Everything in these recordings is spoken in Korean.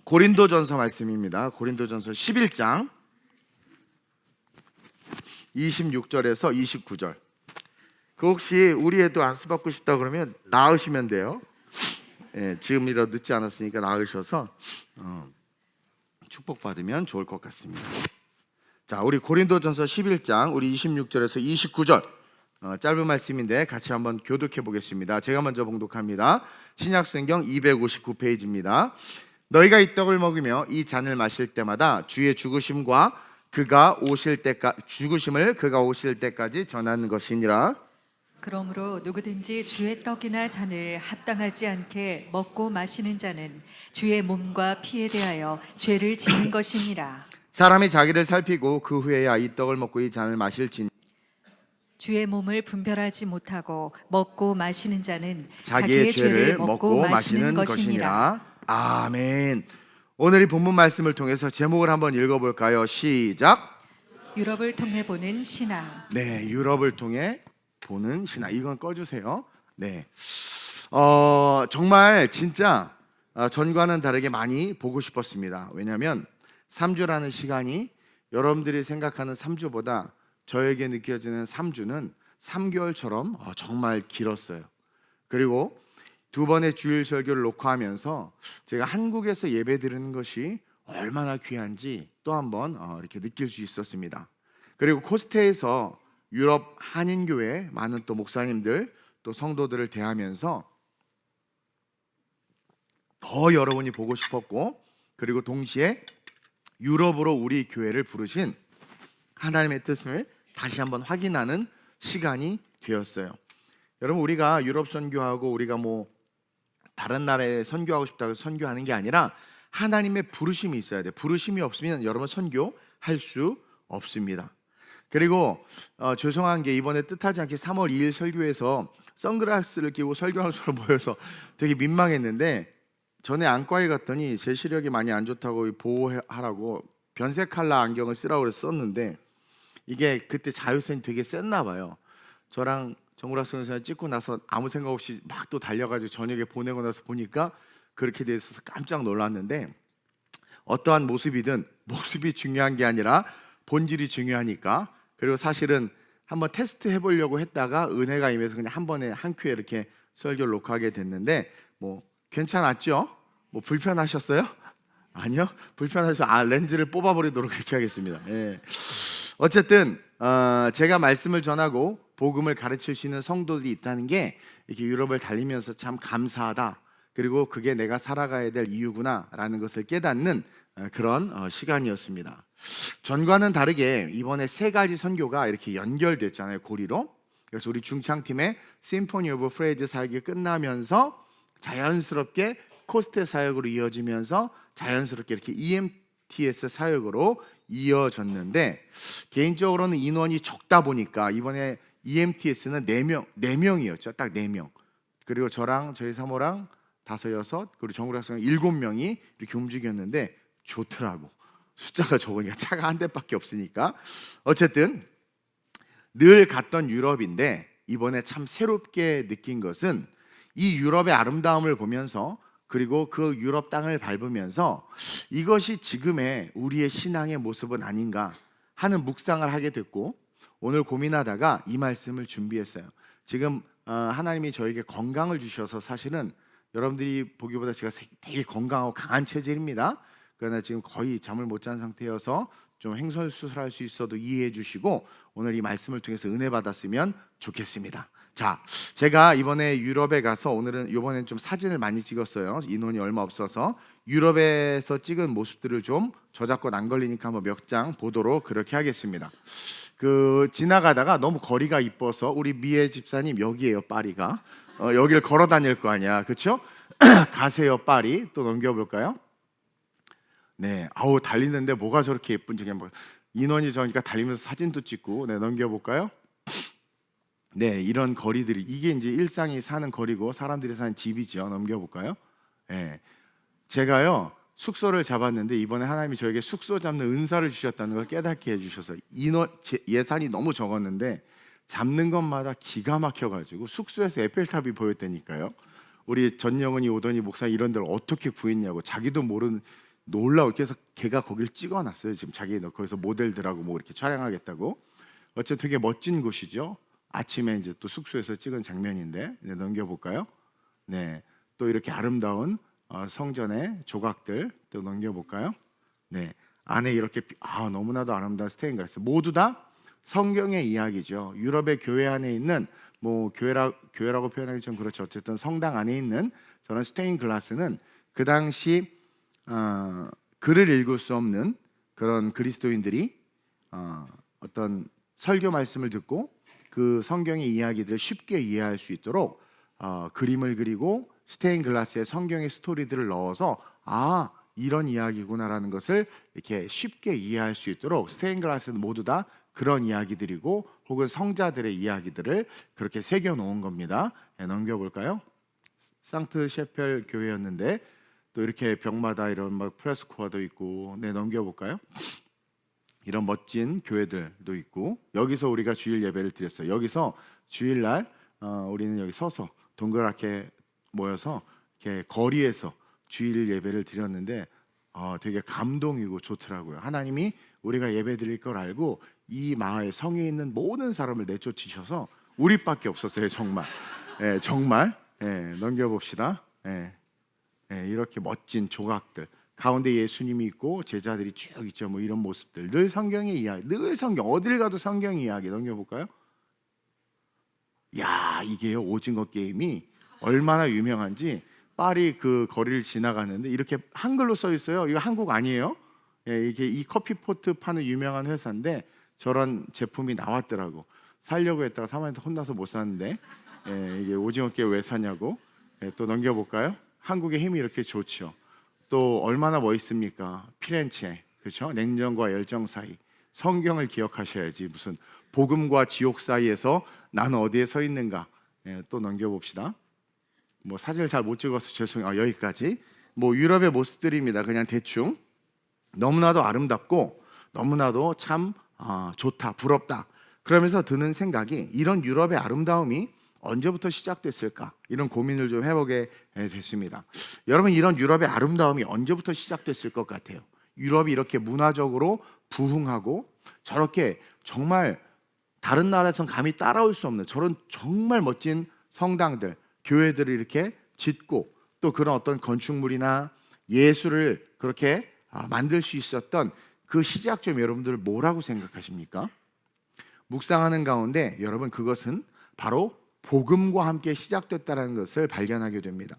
고린도전서 말씀입니다. 고린도전서 11장 26절에서 29절. 그 혹시 우리 애도 안수받고 싶다 그러면 낳으시면 돼요. 지금이라도 늦지 않았으니까 낳으셔서 축복받으면 좋을 것 같습니다. 자, 우리 고린도전서 11장 우리 26절에서 29절 짧은 말씀인데 같이 한번 교독해 보겠습니다. 제가 먼저 봉독합니다. 신약성경 259페이지입니다. 너희가 이 떡을 먹으며 이 잔을 마실 때마다 주의 죽으심과 그가 오실 때까지 죽으심을 그가 오실 때까지 전하는 것이니라. 그러므로 누구든지 주의 떡이나 잔을 합당하지 않게 먹고 마시는 자는 주의 몸과 피에 대하여 죄를 지는 것이니라. 사람이 자기를 살피고 그 후에야 이 떡을 먹고 이 잔을 마실지니 주의 몸을 분별하지 못하고 먹고 마시는 자는 자기의 죄를 먹고 마시는 것이니라. 아멘. 오늘 이 본문 말씀을 통해서 제목을 한번 읽어볼까요? 시작. 유럽을 통해 보는 신앙. 네, 유럽을 통해 보는 신앙. 이건 꺼주세요. 네, 정말 진짜 전과는 다르게 많이 보고 싶었습니다. 왜냐하면 3주라는 시간이 여러분들이 생각하는 3주보다 저에게 느껴지는 3주는 3개월처럼 정말 길었어요. 그리고 두 번의 주일 설교를 녹화하면서 제가 한국에서 예배 드리는 것이 얼마나 귀한지 또 한번 이렇게 느낄 수 있었습니다. 그리고 코스트에서 유럽 한인교회 많은 또 목사님들 또 성도들을 대하면서 더 여러분이 보고 싶었고, 그리고 동시에 유럽으로 우리 교회를 부르신 하나님의 뜻을 다시 한번 확인하는 시간이 되었어요. 여러분, 우리가 유럽 선교하고 우리가 뭐 다른 나라에 선교하고 싶다고 선교하는 게 아니라 하나님의 부르심이 있어야 돼. 부르심이 없으면 여러분 선교할 수 없습니다. 그리고 죄송한 게 이번에 뜻하지 않게 3월 2일 설교에서 선글라스를 끼고 설교하는 사람 보여서 되게 민망했는데, 전에 안과에 갔더니 제 시력이 많이 안 좋다고 보호하라고 변색 컬러 안경을 쓰라고 그래서 썼는데 이게 그때 자외선이 되게 셌나 봐요. 저랑 정구락 선생님 찍고 나서 아무 생각 없이 막 또 달려가지고 저녁에 보내고 나서 보니까 그렇게 돼 있어서 깜짝 놀랐는데, 어떠한 모습이든 모습이 중요한 게 아니라 본질이 중요하니까. 그리고 사실은 한번 테스트 해보려고 했다가 은혜가 임해서 그냥 한 번에 한 큐에 이렇게 설교를 녹화하게 됐는데 뭐 괜찮았죠? 뭐 불편하셨어요? 아니요? 불편하셔서 렌즈를 뽑아버리도록 그렇게 하겠습니다. 예. 어쨌든 제가 말씀을 전하고 복음을 가르칠 수 있는 성도들이 있다는 게 이렇게 유럽을 달리면서 참 감사하다, 그리고 그게 내가 살아가야 될 이유구나 라는 것을 깨닫는 그런 시간이었습니다. 전과는 다르게 이번에 세 가지 선교가 이렇게 연결됐잖아요, 고리로. 그래서 우리 중창팀의 심포니 오브 프레이즈 사역이 끝나면서 자연스럽게 코스트 사역으로 이어지면서 자연스럽게 이렇게 EMTS 사역으로 이어졌는데, 개인적으로는 인원이 적다 보니까 이번에 EMTS는 4명이었죠. 딱 4명. 그리고 저랑 저희 사모랑 5, 6, 그리고 정구락 선생 7명이 이렇게 움직였는데 좋더라고. 숫자가 적으니까 차가 한 대밖에 없으니까. 어쨌든 늘 갔던 유럽인데 이번에 참 새롭게 느낀 것은 이 유럽의 아름다움을 보면서, 그리고 그 유럽 땅을 밟으면서 이것이 지금의 우리의 신앙의 모습은 아닌가 하는 묵상을 하게 됐고, 오늘 고민하다가 이 말씀을 준비했어요. 지금 하나님이 저에게 건강을 주셔서 사실은 여러분들이 보기보다 제가 되게 건강하고 강한 체질입니다. 그러나 지금 거의 잠을 못 잔 상태여서 좀 횡설수설할 수 있어도 이해해 주시고 오늘 이 말씀을 통해서 은혜 받았으면 좋겠습니다. 자, 제가 이번에 유럽에 가서 이번엔 좀 사진을 많이 찍었어요. 인원이 얼마 없어서 유럽에서 찍은 모습들을 좀 저작권 안 걸리니까 한번 몇 장 보도록 그렇게 하겠습니다. 지나가다가 너무 거리가 이뻐서 우리 미애 집사님 여기에요, 파리가. 여기를 걸어 다닐 거 아니야, 그렇죠? 가세요, 파리. 또 넘겨볼까요? 네, 달리는데 뭐가 저렇게 예쁜지 그냥 인원이 적으니까 달리면서 사진도 찍고. 네, 넘겨볼까요? 네, 이런 거리들이 이게 이제 일상이 사는 거리고 사람들이 사는 집이죠. 넘겨볼까요? 네, 제가요 숙소를 잡았는데 이번에 하나님이 저에게 숙소 잡는 은사를 주셨다는 걸 깨닫게 해주셔서 예산이 너무 적었는데 잡는 것마다 기가 막혀가지고 숙소에서 에펠탑이 보였다니까요. 우리 전영은이 오더니 목사 이런 데를 어떻게 구했냐고, 자기도 모르는 놀라워. 그래서 걔가 거길 찍어놨어요. 지금 자기 거기서 모델들하고 뭐 이렇게 촬영하겠다고. 어쨌든 되게 멋진 곳이죠. 아침에 이제 또 숙소에서 찍은 장면인데 넘겨볼까요? 네, 또 이렇게 아름다운 성전의 조각들 또 넘겨볼까요? 네, 안에 이렇게 너무나도 아름다운 스테인글라스, 모두 다 성경의 이야기죠. 유럽의 교회 안에 있는 뭐 교회라고 표현하기 좀 그렇죠. 어쨌든 성당 안에 있는 저런 스테인글라스는 그 당시 글을 읽을 수 없는 그런 그리스도인들이 어떤 설교 말씀을 듣고 그 성경의 이야기들을 쉽게 이해할 수 있도록 그림을 그리고 스테인글라스에 성경의 스토리들을 넣어서 이런 이야기구나라는 것을 이렇게 쉽게 이해할 수 있도록 스테인글라스는 모두 다 그런 이야기들이고 혹은 성자들의 이야기들을 그렇게 새겨 놓은 겁니다. 넘겨볼까요? 상트 셰펠 교회였는데 또 이렇게 벽마다 이런 막 프레스코어도 있고, 넘겨볼까요? 이런 멋진 교회들도 있고, 여기서 우리가 주일 예배를 드렸어요. 여기서 주일날 우리는 여기 서서 동그랗게 모여서 이렇게 거리에서 주일 예배를 드렸는데 되게 감동이고 좋더라고요. 하나님이 우리가 예배 드릴 걸 알고 이 마을 성에 있는 모든 사람을 내쫓으셔서 우리밖에 없었어요. 정말. 정말. 넘겨봅시다. 이렇게 멋진 조각들 가운데 예수님이 있고 제자들이 쭉 있죠. 뭐 이런 모습들 늘 성경의 이야기, 늘 성경, 어딜 가도 성경 이야기. 넘겨볼까요? 야, 이게요, 오징어 게임이 얼마나 유명한지 파리 그 거리를 지나가는데 이렇게 한글로 써 있어요. 이거 한국 아니에요? 이게 이 커피포트 파는 유명한 회사인데 저런 제품이 나왔더라고. 사려고 했다가 사모님한테 혼나서 못 샀는데 이게 오징어 게임 왜 사냐고. 또 넘겨볼까요? 한국의 힘이 이렇게 좋죠. 또 얼마나 멋있습니까? 피렌체, 그렇죠? 냉정과 열정 사이. 성경을 기억하셔야지 무슨 복음과 지옥 사이에서 나는 어디에 서 있는가. 또 넘겨봅시다. 뭐 사진을 잘 못 찍어서 죄송해요. 여기까지. 뭐 유럽의 모습들입니다. 그냥 대충. 너무나도 아름답고 너무나도 참 좋다, 부럽다. 그러면서 드는 생각이, 이런 유럽의 아름다움이 언제부터 시작됐을까? 이런 고민을 좀 해보게 됐습니다. 여러분, 이런 유럽의 아름다움이 언제부터 시작됐을 것 같아요? 유럽이 이렇게 문화적으로 부흥하고 저렇게 정말 다른 나라에선 감히 따라올 수 없는 저런 정말 멋진 성당들, 교회들을 이렇게 짓고 또 그런 어떤 건축물이나 예술을 그렇게 만들 수 있었던 그 시작점, 여러분들 뭐라고 생각하십니까? 묵상하는 가운데 여러분, 그것은 바로 복음과 함께 시작됐다는 것을 발견하게 됩니다.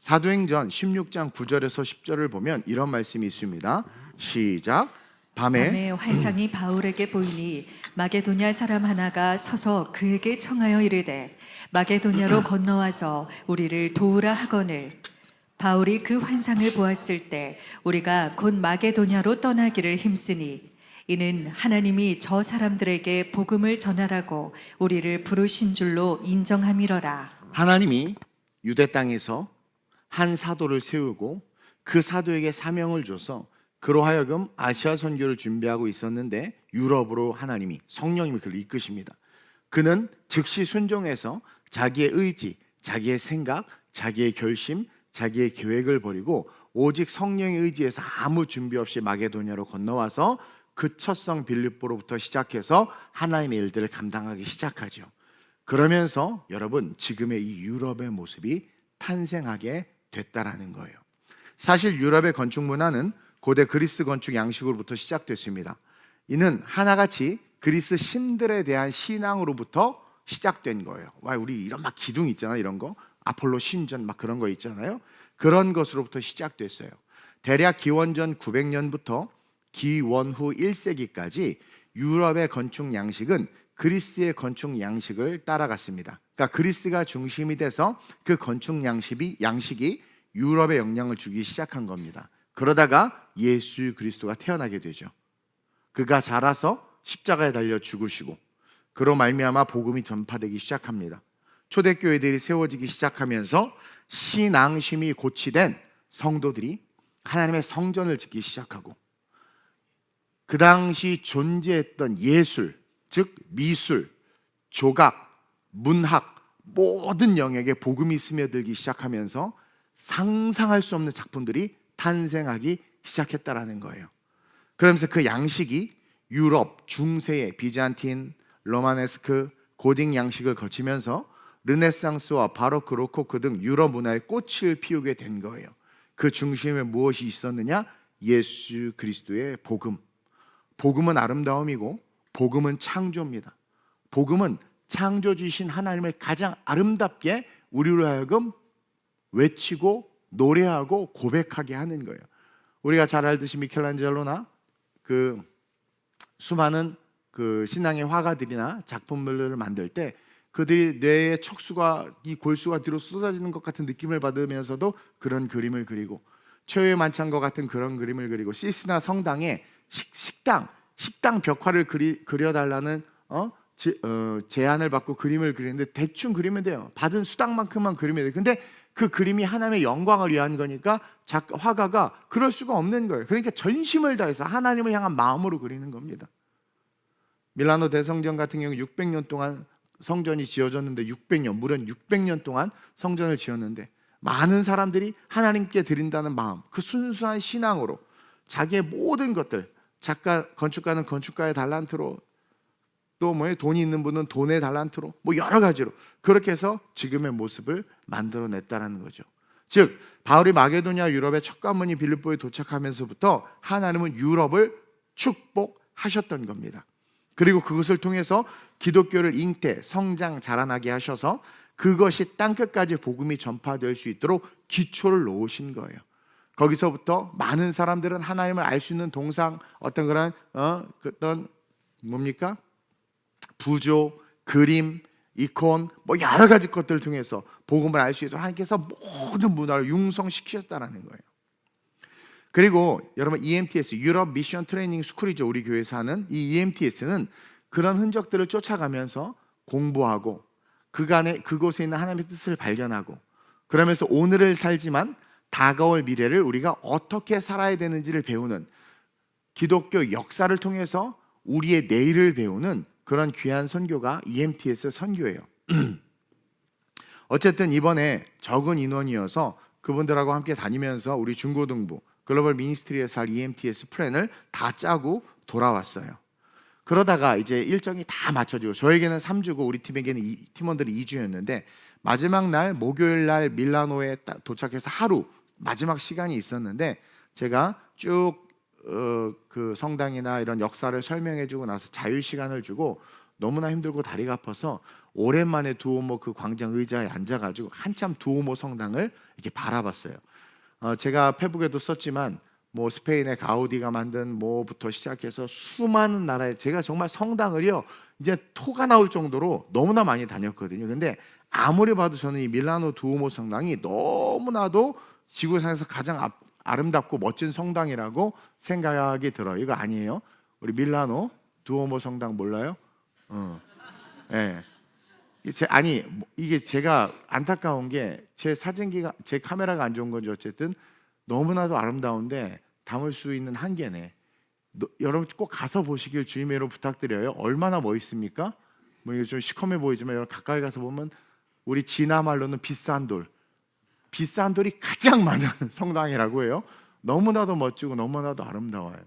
사도행전 16장 9절에서 10절을 보면 이런 말씀이 있습니다. 시작. 밤에 환상이 바울에게 보이니 마게도냐 사람 하나가 서서 그에게 청하여 이르되 마게도냐로 건너와서 우리를 도우라 하거늘. 바울이 그 환상을 보았을 때 우리가 곧 마게도냐로 떠나기를 힘쓰니 이는 하나님이 저 사람들에게 복음을 전하라고 우리를 부르신 줄로 인정함이러라. 하나님이 유대 땅에서 한 사도를 세우고 그 사도에게 사명을 줘서 그로 하여금 아시아 선교를 준비하고 있었는데 유럽으로 하나님이, 성령님이 그를 이끄십니다. 그는 즉시 순종해서 자기의 의지, 자기의 생각, 자기의 결심, 자기의 계획을 버리고 오직 성령의 의지에서 아무 준비 없이 마게도냐로 건너와서 그 첫 성 빌립보로부터 시작해서 하나님의 일들을 감당하기 시작하죠. 그러면서 여러분, 지금의 이 유럽의 모습이 탄생하게 됐다라는 거예요. 사실 유럽의 건축 문화는 고대 그리스 건축 양식으로부터 시작됐습니다. 이는 하나같이 그리스 신들에 대한 신앙으로부터 시작된 거예요. 우리 이런 막 기둥 있잖아요. 이런 거 아폴로 신전 막 그런 거 있잖아요. 그런 것으로부터 시작됐어요. 대략 기원전 900년부터 기원후 1세기까지 유럽의 건축 양식은 그리스의 건축 양식을 따라갔습니다. 그러니까 그리스가 중심이 돼서 그 건축 양식이 유럽에 영향을 주기 시작한 겁니다. 그러다가 예수 그리스도가 태어나게 되죠. 그가 자라서 십자가에 달려 죽으시고 그로 말미암아 복음이 전파되기 시작합니다. 초대교회들이 세워지기 시작하면서 신앙심이 고취된 성도들이 하나님의 성전을 짓기 시작하고 그 당시 존재했던 예술, 즉 미술, 조각, 문학 모든 영역에 복음이 스며들기 시작하면서 상상할 수 없는 작품들이 탄생하기 시작했다라는 거예요. 그러면서 그 양식이 유럽, 중세의 비잔틴, 로마네스크, 고딕 양식을 거치면서 르네상스와 바로크, 로코코 등 유럽 문화의 꽃을 피우게 된 거예요. 그 중심에 무엇이 있었느냐? 예수 그리스도의 복음. 복음은 아름다움이고 복음은 창조입니다. 복음은 창조주신 하나님을 가장 아름답게 우리로 하여금 외치고 노래하고 고백하게 하는 거예요. 우리가 잘 알듯이 미켈란젤로나 그 수많은 그 신앙의 화가들이나 작품들을 만들 때 그들이 뇌에 척수가 이 골수가 뒤로 쏟아지는 것 같은 느낌을 받으면서도 그런 그림을 그리고 최후의 만찬과 같은 그런 그림을 그리고 시스나 성당에 식당 벽화를 그려달라는 제안을 받고 그림을 그리는데 대충 그리면 돼요. 받은 수당만큼만 그리면 돼요. 근데 그 그림이 하나님의 영광을 위한 거니까 화가가 그럴 수가 없는 거예요. 그러니까 전심을 다해서 하나님을 향한 마음으로 그리는 겁니다. 밀라노 대성전 같은 경우 600년 동안 성전이 지어졌는데 무려 600년 동안 성전을 지었는데 많은 사람들이 하나님께 드린다는 마음, 그 순수한 신앙으로 자기의 모든 것들, 건축가는 건축가의 달란트로, 또 돈이 있는 분은 돈의 달란트로, 여러 가지로 그렇게 해서 지금의 모습을 만들어냈다는 거죠. 즉 바울이 마게도냐 유럽의 첫 관문이 빌립보에 도착하면서부터 하나님은 유럽을 축복하셨던 겁니다. 그리고 그것을 통해서 기독교를 잉태, 성장, 자라나게 하셔서 그것이 땅끝까지 복음이 전파될 수 있도록 기초를 놓으신 거예요. 거기서부터 많은 사람들은 하나님을 알 수 있는 동상, 어떤 그런 뭡니까? 부조, 그림, 이콘, 여러 가지 것들을 통해서 복음을 알 수 있도록 하나님께서 모든 문화를 융성시키셨다는 거예요. 그리고 여러분 EMTS, 유럽 미션 트레이닝 스쿨이죠. 우리 교회에서 하는 이 EMTS는 그런 흔적들을 쫓아가면서 공부하고 그곳에 있는 하나님의 뜻을 발견하고 그러면서 오늘을 살지만 다가올 미래를 우리가 어떻게 살아야 되는지를 배우는, 기독교 역사를 통해서 우리의 내일을 배우는 그런 귀한 선교가 EMTS 선교예요. 어쨌든 이번에 적은 인원이어서 그분들하고 함께 다니면서 우리 중고등부 글로벌 미니스트리에서 할 EMTS 플랜을 다 짜고 돌아왔어요. 그러다가 이제 일정이 다 맞춰지고 저에게는 3주고 우리 팀에게는 팀원들이 2주였는데 마지막 날 목요일 날 밀라노에 도착해서 하루 마지막 시간이 있었는데 제가 쭉 그 성당이나 이런 역사를 설명해주고 나서 자유 시간을 주고 너무나 힘들고 다리가 아파서 오랜만에 두오모 그 광장 의자에 앉아가지고 한참 두오모 성당을 이렇게 바라봤어요. 제가 페북에도 썼지만 스페인의 가우디가 만든 뭐부터 시작해서 수많은 나라에 제가 정말 성당을요 이제 토가 나올 정도로 너무나 많이 다녔거든요. 근데 아무리 봐도 저는 이 밀라노 두오모 성당이 너무나도 지구상에서 가장 아름답고 멋진 성당이라고 생각이 들어요. 이거 아니에요? 우리 밀라노 두오모 성당 몰라요? 네. 이게 제가 안타까운 게 제 사진기가 제 카메라가 안 좋은 건지 어쨌든 너무나도 아름다운데 담을 수 있는 한계네. 여러분 꼭 가서 보시길 주의매로 부탁드려요. 얼마나 멋있습니까? 이게 좀 시커매 보이지만 여러분 가까이 가서 보면 우리 진화 말로는 비싼 돌이 가장 많은 성당이라고 해요. 너무나도 멋지고 너무나도 아름다워요.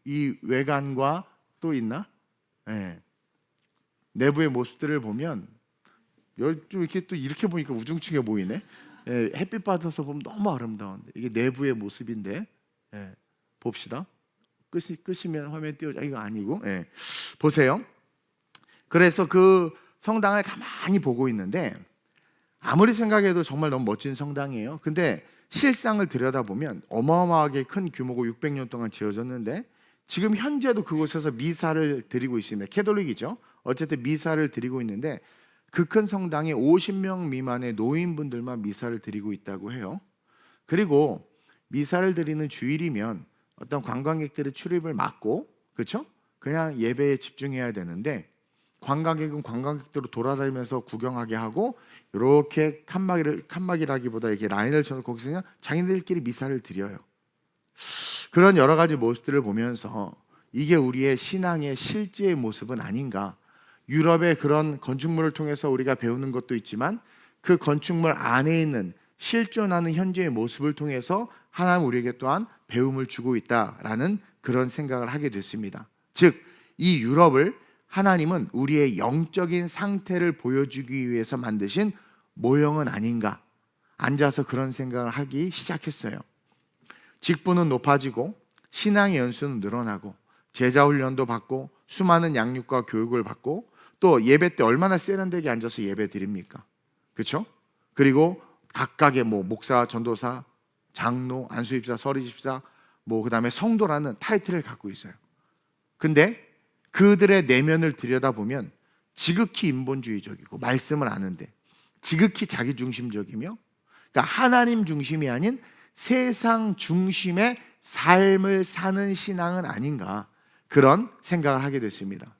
이 외관과 또 있나? 내부의 모습들을 보면 좀 이렇게 또 이렇게 보니까 우중충해 보이네. 햇빛 받아서 보면 너무 아름다운데 이게 내부의 모습인데 봅시다. 끄시면 화면 띄워져. 이거 아니고 보세요. 그래서 그 성당을 가만히 보고 있는데 아무리 생각해도 정말 너무 멋진 성당이에요. 근데 실상을 들여다보면 어마어마하게 큰 규모고 600년 동안 지어졌는데 지금 현재도 그곳에서 미사를 드리고 있습니다. 캐톨릭이죠. 어쨌든 미사를 드리고 있는데 그 큰 성당에 50명 미만의 노인분들만 미사를 드리고 있다고 해요. 그리고 미사를 드리는 주일이면 어떤 관광객들의 출입을 막고 그렇죠? 그냥 예배에 집중해야 되는데 관광객은 관광객대로 돌아다니면서 구경하게 하고 이렇게 칸막이라기보다 이렇게 라인을 쳐서 거기서 그냥 자기들끼리 미사를 드려요. 그런 여러 가지 모습들을 보면서 이게 우리의 신앙의 실제의 모습은 아닌가. 유럽의 그런 건축물을 통해서 우리가 배우는 것도 있지만 그 건축물 안에 있는 실존하는 현재의 모습을 통해서 하나님 우리에게 또한 배움을 주고 있다라는 그런 생각을 하게 됐습니다. 즉, 이 유럽을 하나님은 우리의 영적인 상태를 보여주기 위해서 만드신 모형은 아닌가, 앉아서 그런 생각을 하기 시작했어요. 직분은 높아지고 신앙의 연수는 늘어나고 제자 훈련도 받고 수많은 양육과 교육을 받고 또 예배 때 얼마나 세련되게 앉아서 예배 드립니까? 그렇죠? 그리고 각각의 목사, 전도사, 장로, 안수집사, 서리집사, 그다음에 성도라는 타이틀을 갖고 있어요. 근데 그들의 내면을 들여다보면 지극히 인본주의적이고 말씀을 아는데 지극히 자기중심적이며, 그러니까 하나님 중심이 아닌 세상 중심의 삶을 사는 신앙은 아닌가, 그런 생각을 하게 됐습니다.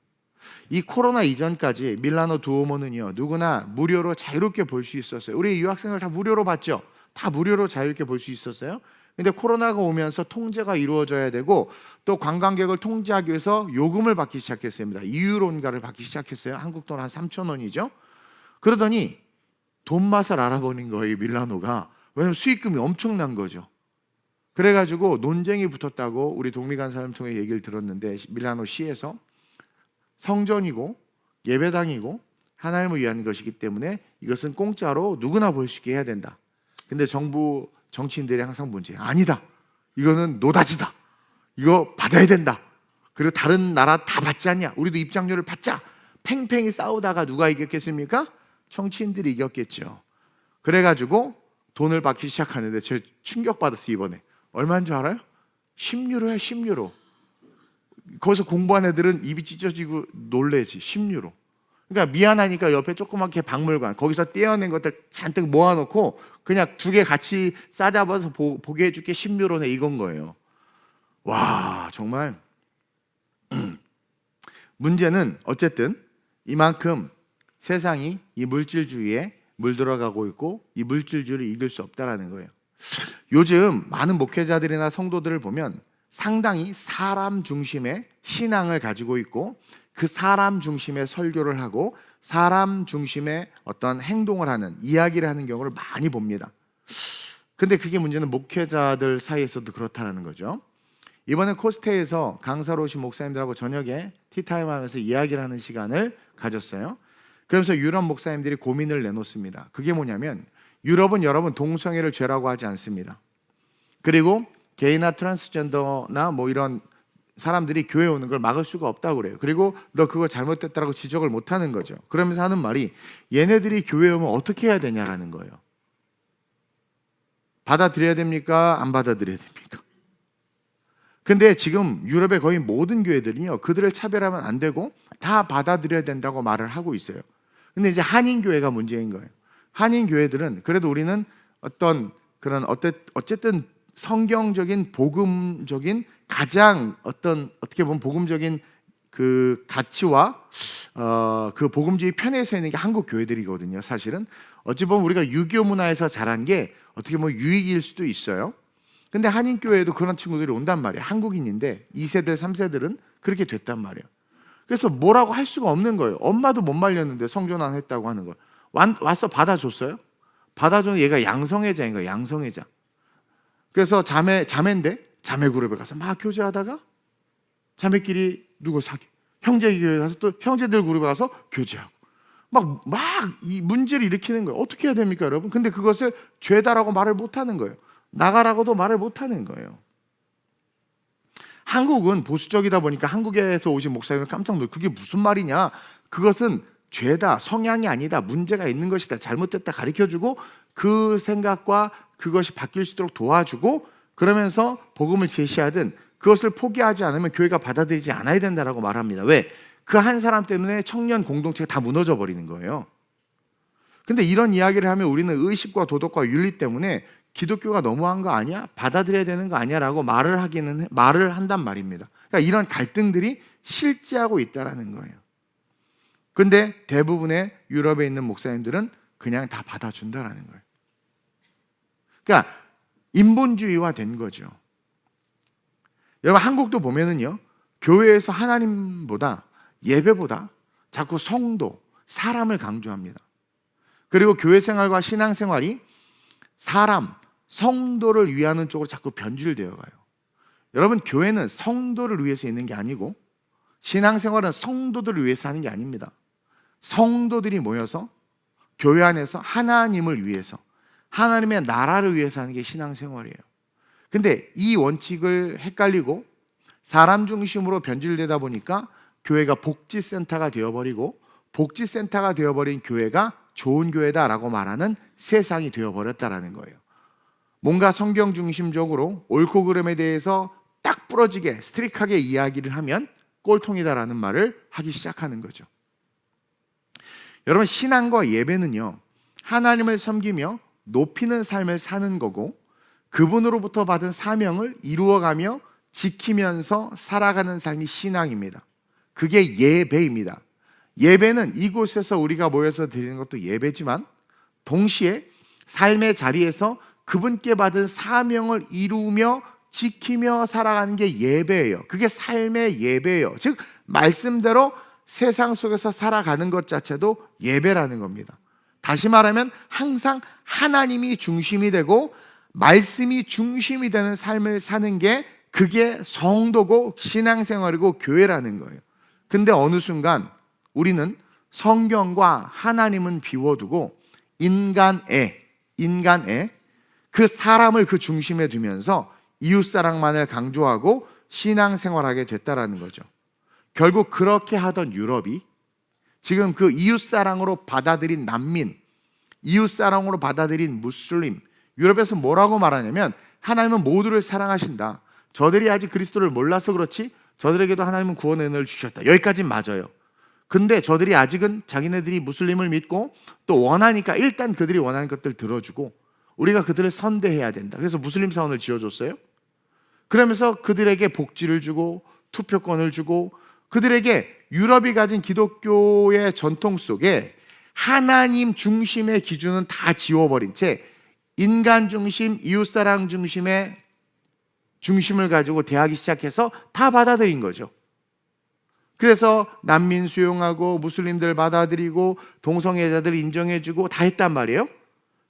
이 코로나 이전까지 밀라노 두오모는요, 누구나 무료로 자유롭게 볼 수 있었어요. 우리 유학생들 다 무료로 봤죠? 다 무료로 자유롭게 볼 수 있었어요. 근데 코로나가 오면서 통제가 이루어져야 되고 또 관광객을 통제하기 위해서 요금을 받기 시작했습니다. 유유론가를 받기 시작했어요. 한국 돈 한 3,000원이죠. 그러더니 돈 맛을 알아버린 거예요, 밀라노가. 왜냐하면 수익금이 엄청난 거죠. 그래가지고 논쟁이 붙었다고 우리 독립한 사람 통해 얘기를 들었는데, 밀라노 시에서 성전이고 예배당이고 하나님을 위한 것이기 때문에 이것은 공짜로 누구나 볼 수 있게 해야 된다. 근데 정부 정치인들이 항상 문제, 아니다, 이거는 노다지다, 이거 받아야 된다, 그리고 다른 나라 다 받지 않냐, 우리도 입장료를 받자, 팽팽히 싸우다가 누가 이겼겠습니까? 정치인들이 이겼겠죠. 그래가지고 돈을 받기 시작하는데 저 충격받았어요. 이번에 얼마인 줄 알아요? 10유로야 10유로. 거기서 공부한 애들은 입이 찢어지고 놀래지. 10유로. 그러니까 미안하니까 옆에 조그맣게 박물관, 거기서 떼어낸 것들 잔뜩 모아놓고 그냥 두 개 같이 싸잡아서 보게 해줄게, 10유로네, 이건 거예요. 와, 정말 문제는 어쨌든 이만큼 세상이 이 물질주의에 물들어가고 있고 이 물질주의를 이길 수 없다라는 거예요. 요즘 많은 목회자들이나 성도들을 보면 상당히 사람 중심의 신앙을 가지고 있고 그 사람 중심의 설교를 하고 사람 중심의 어떤 행동을 하는, 이야기를 하는 경우를 많이 봅니다. 근데 그게 문제는 목회자들 사이에서도 그렇다는 거죠. 이번에 코스테에서 강사로 오신 목사님들하고 저녁에 티타임 하면서 이야기를 하는 시간을 가졌어요. 그러면서 유럽 목사님들이 고민을 내놓습니다. 그게 뭐냐면, 유럽은 여러분 동성애를 죄라고 하지 않습니다. 그리고 게이나 트랜스젠더나 이런 사람들이 교회에 오는 걸 막을 수가 없다고 그래요. 그리고 너 그거 잘못됐다라고 지적을 못하는 거죠. 그러면서 하는 말이, 얘네들이 교회에 오면 어떻게 해야 되냐라는 거예요. 받아들여야 됩니까? 안 받아들여야 됩니까? 근데 지금 유럽의 거의 모든 교회들은요, 그들을 차별하면 안 되고 다 받아들여야 된다고 말을 하고 있어요. 근데 이제 한인교회가 문제인 거예요. 한인교회들은 그래도 우리는 어쨌든 성경적인 복음적인 가장 어떻게 보면 복음적인 그 가치와 그 복음주의 편에 서 있는 게 한국 교회들이거든요. 사실은 어찌 보면 우리가 유교 문화에서 자란 게 어떻게 보면 유익일 수도 있어요. 근데 한인교회에도 그런 친구들이 온단 말이에요. 한국인인데 2세들 3세들은 그렇게 됐단 말이에요. 그래서 뭐라고 할 수가 없는 거예요. 엄마도 못 말렸는데 성전환 했다고 하는 걸 와서 받아줬어요. 받아주는 얘가 양성애자인 거예요. 양성애자. 그래서 자매인데 자매 그룹에 가서 막 교제하다가 자매끼리 누구 사귀, 형제 교회 가서 또 형제들 그룹에 가서 교제하고 막 이 문제를 일으키는 거예요. 어떻게 해야 됩니까, 여러분? 근데 그것을 죄다라고 말을 못하는 거예요. 나가라고도 말을 못하는 거예요. 한국은 보수적이다 보니까 한국에서 오신 목사님은 깜짝 놀라요. 그게 무슨 말이냐? 그것은 죄다, 성향이 아니다, 문제가 있는 것이다, 잘못됐다 가르쳐주고 그 생각과 그것이 바뀔 수 있도록 도와주고, 그러면서 복음을 제시하든 그것을 포기하지 않으면 교회가 받아들이지 않아야 된다라고 말합니다. 왜? 그 한 사람 때문에 청년 공동체가 다 무너져 버리는 거예요. 근데 이런 이야기를 하면 우리는 의식과 도덕과 윤리 때문에 기독교가 너무한 거 아니야? 받아들여야 되는 거 아니야? 라고 말을 한단 말입니다. 그러니까 이런 갈등들이 실제하고 있다는 거예요. 근데 대부분의 유럽에 있는 목사님들은 그냥 다 받아준다라는 거예요. 그러니까 인본주의화 된 거죠. 여러분, 한국도 보면은요, 교회에서 하나님보다 예배보다 자꾸 성도, 사람을 강조합니다. 그리고 교회 생활과 신앙 생활이 사람, 성도를 위하는 쪽으로 자꾸 변질되어 가요. 여러분, 교회는 성도를 위해서 있는 게 아니고 신앙생활은 성도들을 위해서 하는 게 아닙니다. 성도들이 모여서 교회 안에서 하나님을 위해서, 하나님의 나라를 위해서 하는 게 신앙생활이에요. 근데 이 원칙을 헷갈리고 사람 중심으로 변질되다 보니까 교회가 복지센터가 되어버리고, 복지센터가 되어버린 교회가 좋은 교회다라고 말하는 세상이 되어버렸다라는 거예요. 뭔가 성경 중심적으로 옳고 그름에 대해서 딱 부러지게 스트릭하게 이야기를 하면 꼴통이다라는 말을 하기 시작하는 거죠. 여러분, 신앙과 예배는요, 하나님을 섬기며 높이는 삶을 사는 거고, 그분으로부터 받은 사명을 이루어가며 지키면서 살아가는 삶이 신앙입니다. 그게 예배입니다. 예배는 이곳에서 우리가 모여서 드리는 것도 예배지만 동시에 삶의 자리에서 그분께 받은 사명을 이루며 지키며 살아가는 게 예배예요. 그게 삶의 예배예요. 즉 말씀대로 세상 속에서 살아가는 것 자체도 예배라는 겁니다. 다시 말하면 항상 하나님이 중심이 되고 말씀이 중심이 되는 삶을 사는 게, 그게 성도고 신앙생활이고 교회라는 거예요. 근데 어느 순간 우리는 성경과 하나님은 비워두고 인간애, 그 사람을 그 중심에 두면서 이웃사랑만을 강조하고 신앙생활하게 됐다라는 거죠. 결국 그렇게 하던 유럽이 지금 그 이웃사랑으로 받아들인 난민, 이웃사랑으로 받아들인 무슬림, 유럽에서 뭐라고 말하냐면 하나님은 모두를 사랑하신다. 저들이 아직 그리스도를 몰라서 그렇지 저들에게도 하나님은 구원의 은혜를 주셨다. 여기까지는 맞아요. 근데 저들이 아직은 자기네들이 무슬림을 믿고 또 원하니까 일단 그들이 원하는 것들 들어주고 우리가 그들을 선대해야 된다. 그래서 무슬림 사원을 지어줬어요. 그러면서 그들에게 복지를 주고 투표권을 주고 그들에게 유럽이 가진 기독교의 전통 속에 하나님 중심의 기준은 다 지워버린 채 인간 중심, 이웃사랑 중심의 중심을 가지고 대하기 시작해서 다 받아들인 거죠. 그래서 난민 수용하고 무슬림들 받아들이고 동성애자들 인정해주고 다 했단 말이에요.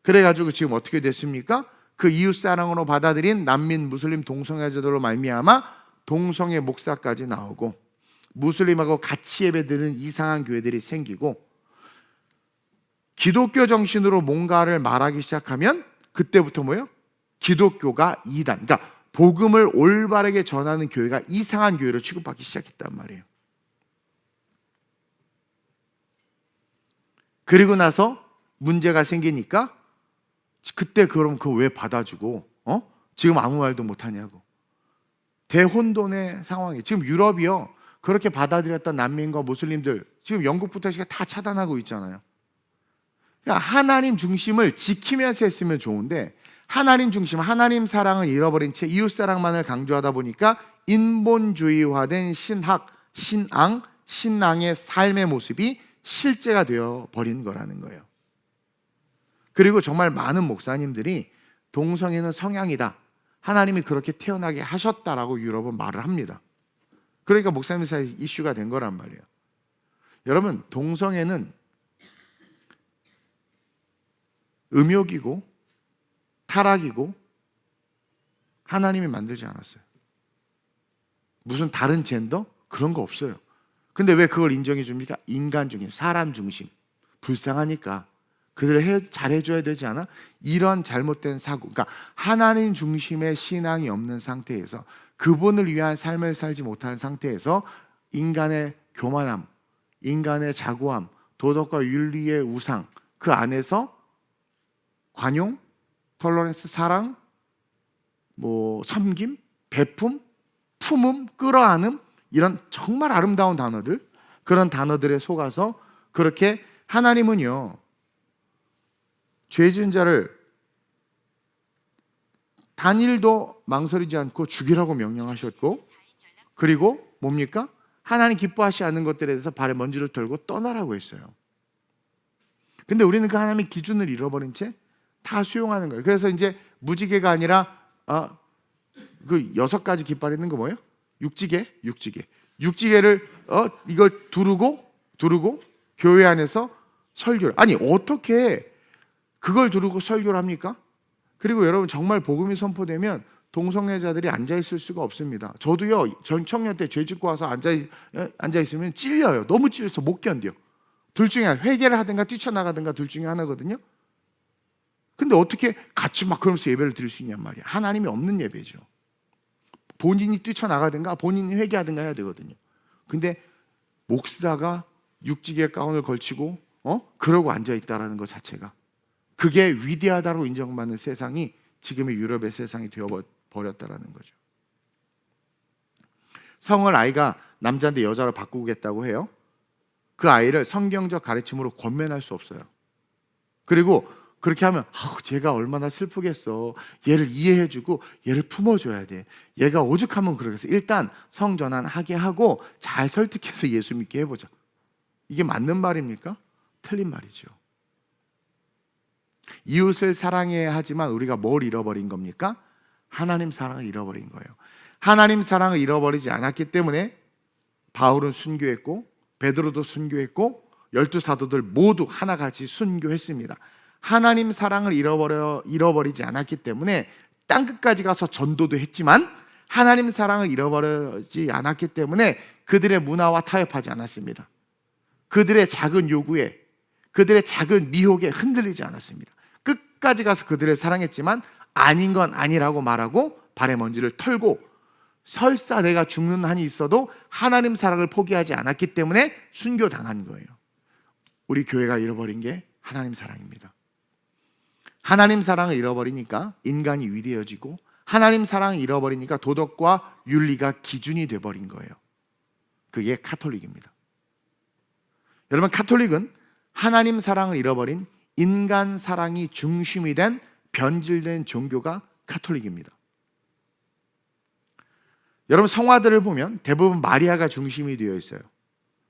그래가지고 지금 어떻게 됐습니까? 그 이웃사랑으로 받아들인 난민, 무슬림, 동성애자들로 말미암아 동성애 목사까지 나오고 무슬림하고 같이 예배드리는 이상한 교회들이 생기고, 기독교 정신으로 뭔가를 말하기 시작하면 그때부터 뭐예요? 기독교가 이단, 그러니까 복음을 올바르게 전하는 교회가 이상한 교회로 취급받기 시작했단 말이에요. 그리고 나서 문제가 생기니까 그때 그럼 그거 왜 받아주고 지금 아무 말도 못하냐고. 대혼돈의 상황이 지금 유럽이요, 그렇게 받아들였던 난민과 무슬림들 지금 영국부터 시작 다 차단하고 있잖아요. 그러니까 하나님 중심을 지키면서 했으면 좋은데 하나님 중심, 하나님 사랑을 잃어버린 채 이웃사랑만을 강조하다 보니까 인본주의화된 신학, 신앙의 삶의 모습이 실제가 되어버린 거라는 거예요. 그리고 정말 많은 목사님들이 동성애는 성향이다, 하나님이 그렇게 태어나게 하셨다라고 유럽은 말을 합니다. 그러니까 목사님 사이에 이슈가 된 거란 말이에요. 여러분, 동성애는 음욕이고 타락이고 하나님이 만들지 않았어요. 무슨 다른 젠더? 그런 거 없어요. 근데 왜 그걸 인정해 줍니까? 인간 중심, 사람 중심. 불쌍하니까 그들을 잘해줘야 되지 않아? 이런 잘못된 사고, 그러니까 하나님 중심의 신앙이 없는 상태에서, 그분을 위한 삶을 살지 못하는 상태에서 인간의 교만함, 인간의 자고함, 도덕과 윤리의 우상, 그 안에서 관용, 톨러런스, 사랑, 섬김, 베품, 품음, 끌어안음, 이런 정말 아름다운 단어들, 그런 단어들에 속아서 그렇게 하나님은요, 죄 지은 자를 단일도 망설이지 않고 죽이라고 명령하셨고, 그리고 뭡니까? 하나님 기뻐하시지 않는 것들에 대해서 발에 먼지를 털고 떠나라고 했어요. 근데 우리는 그 하나님의 기준을 잃어버린 채 다 수용하는 거예요. 그래서 이제 무지개가 아니라 그 6가지 깃발 있는 거 뭐예요? 육지개를 이걸 두르고 교회 안에서 설교를, 아니 어떻게 그걸 두르고 설교를 합니까? 그리고 여러분 정말 복음이 선포되면 동성애자들이 앉아 있을 수가 없습니다. 저도요 전 청년 때 죄 짓고 와서 앉아 있으면 찔려요. 너무 찔려서 못 견뎌요. 둘 중에 하나, 회개를 하든가 뛰쳐나가든가 둘 중에 하나거든요. 근데 어떻게 같이 막 그러면서 예배를 드릴 수 있냔 말이야. 하나님이 없는 예배죠. 본인이 뛰쳐나가든가 본인이 회개하든가 해야 되거든요. 근데 목사가 육지계 가운을 걸치고 그러고 앉아 있다라는 것 자체가, 그게 위대하다고 인정받는 세상이 지금의 유럽의 세상이 되어버렸다라는 거죠. 성을 아이가 남자인데 여자로 바꾸겠다고 해요. 그 아이를 성경적 가르침으로 권면할 수 없어요. 그리고 그렇게 하면 쟤가 얼마나 슬프겠어. 얘를 이해해주고 얘를 품어줘야 돼. 얘가 오죽하면 그러겠어. 일단 성전환하게 하고 잘 설득해서 예수 믿게 해보자. 이게 맞는 말입니까? 틀린 말이죠. 이웃을 사랑해야 하지만 우리가 뭘 잃어버린 겁니까? 하나님 사랑을 잃어버린 거예요. 하나님 사랑을 잃어버리지 않았기 때문에 바울은 순교했고 베드로도 순교했고 12사도들 모두 하나같이 순교했습니다. 하나님 사랑을 잃어버리지 않았기 때문에 땅끝까지 가서 전도도 했지만 하나님 사랑을 잃어버리지 않았기 때문에 그들의 문화와 타협하지 않았습니다. 그들의 작은 요구에, 그들의 작은 미혹에 흔들리지 않았습니다. 끝까지 가서 그들을 사랑했지만 아닌 건 아니라고 말하고 발에 먼지를 털고 설사 내가 죽는 한이 있어도 하나님 사랑을 포기하지 않았기 때문에 순교당한 거예요. 우리 교회가 잃어버린 게 하나님 사랑입니다. 하나님 사랑을 잃어버리니까 인간이 위대해지고 하나님 사랑을 잃어버리니까 도덕과 윤리가 기준이 돼버린 거예요. 그게 카톨릭입니다. 여러분, 카톨릭은 하나님 사랑을 잃어버린 인간 사랑이 중심이 된 변질된 종교가 카톨릭입니다. 여러분, 성화들을 보면 대부분 마리아가 중심이 되어 있어요.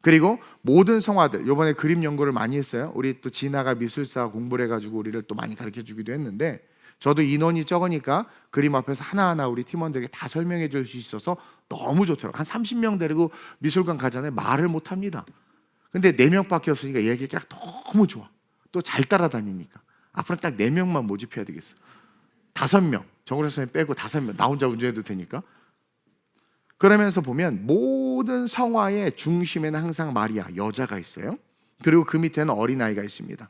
그리고 모든 성화들, 이번에 그림 연구를 많이 했어요. 우리 또 진아가 미술사 공부를 해가지고 우리를 또 많이 가르쳐 주기도 했는데, 저도 인원이 적으니까 그림 앞에서 하나하나 우리 팀원들에게 다 설명해 줄 수 있어서 너무 좋더라고요. 한 30명 데리고 미술관 가잖아요. 말을 못 합니다. 근데 4명밖에 없으니까 얘기가 너무 좋아. 또 잘 따라다니니까. 앞으로 딱 4명만 모집해야 되겠어. 5명, 정우래 선생님 빼고 5명, 나 혼자 운전해도 되니까. 그러면서 보면 모든 성화의 중심에는 항상 마리아, 여자가 있어요. 그리고 그 밑에는 어린아이가 있습니다.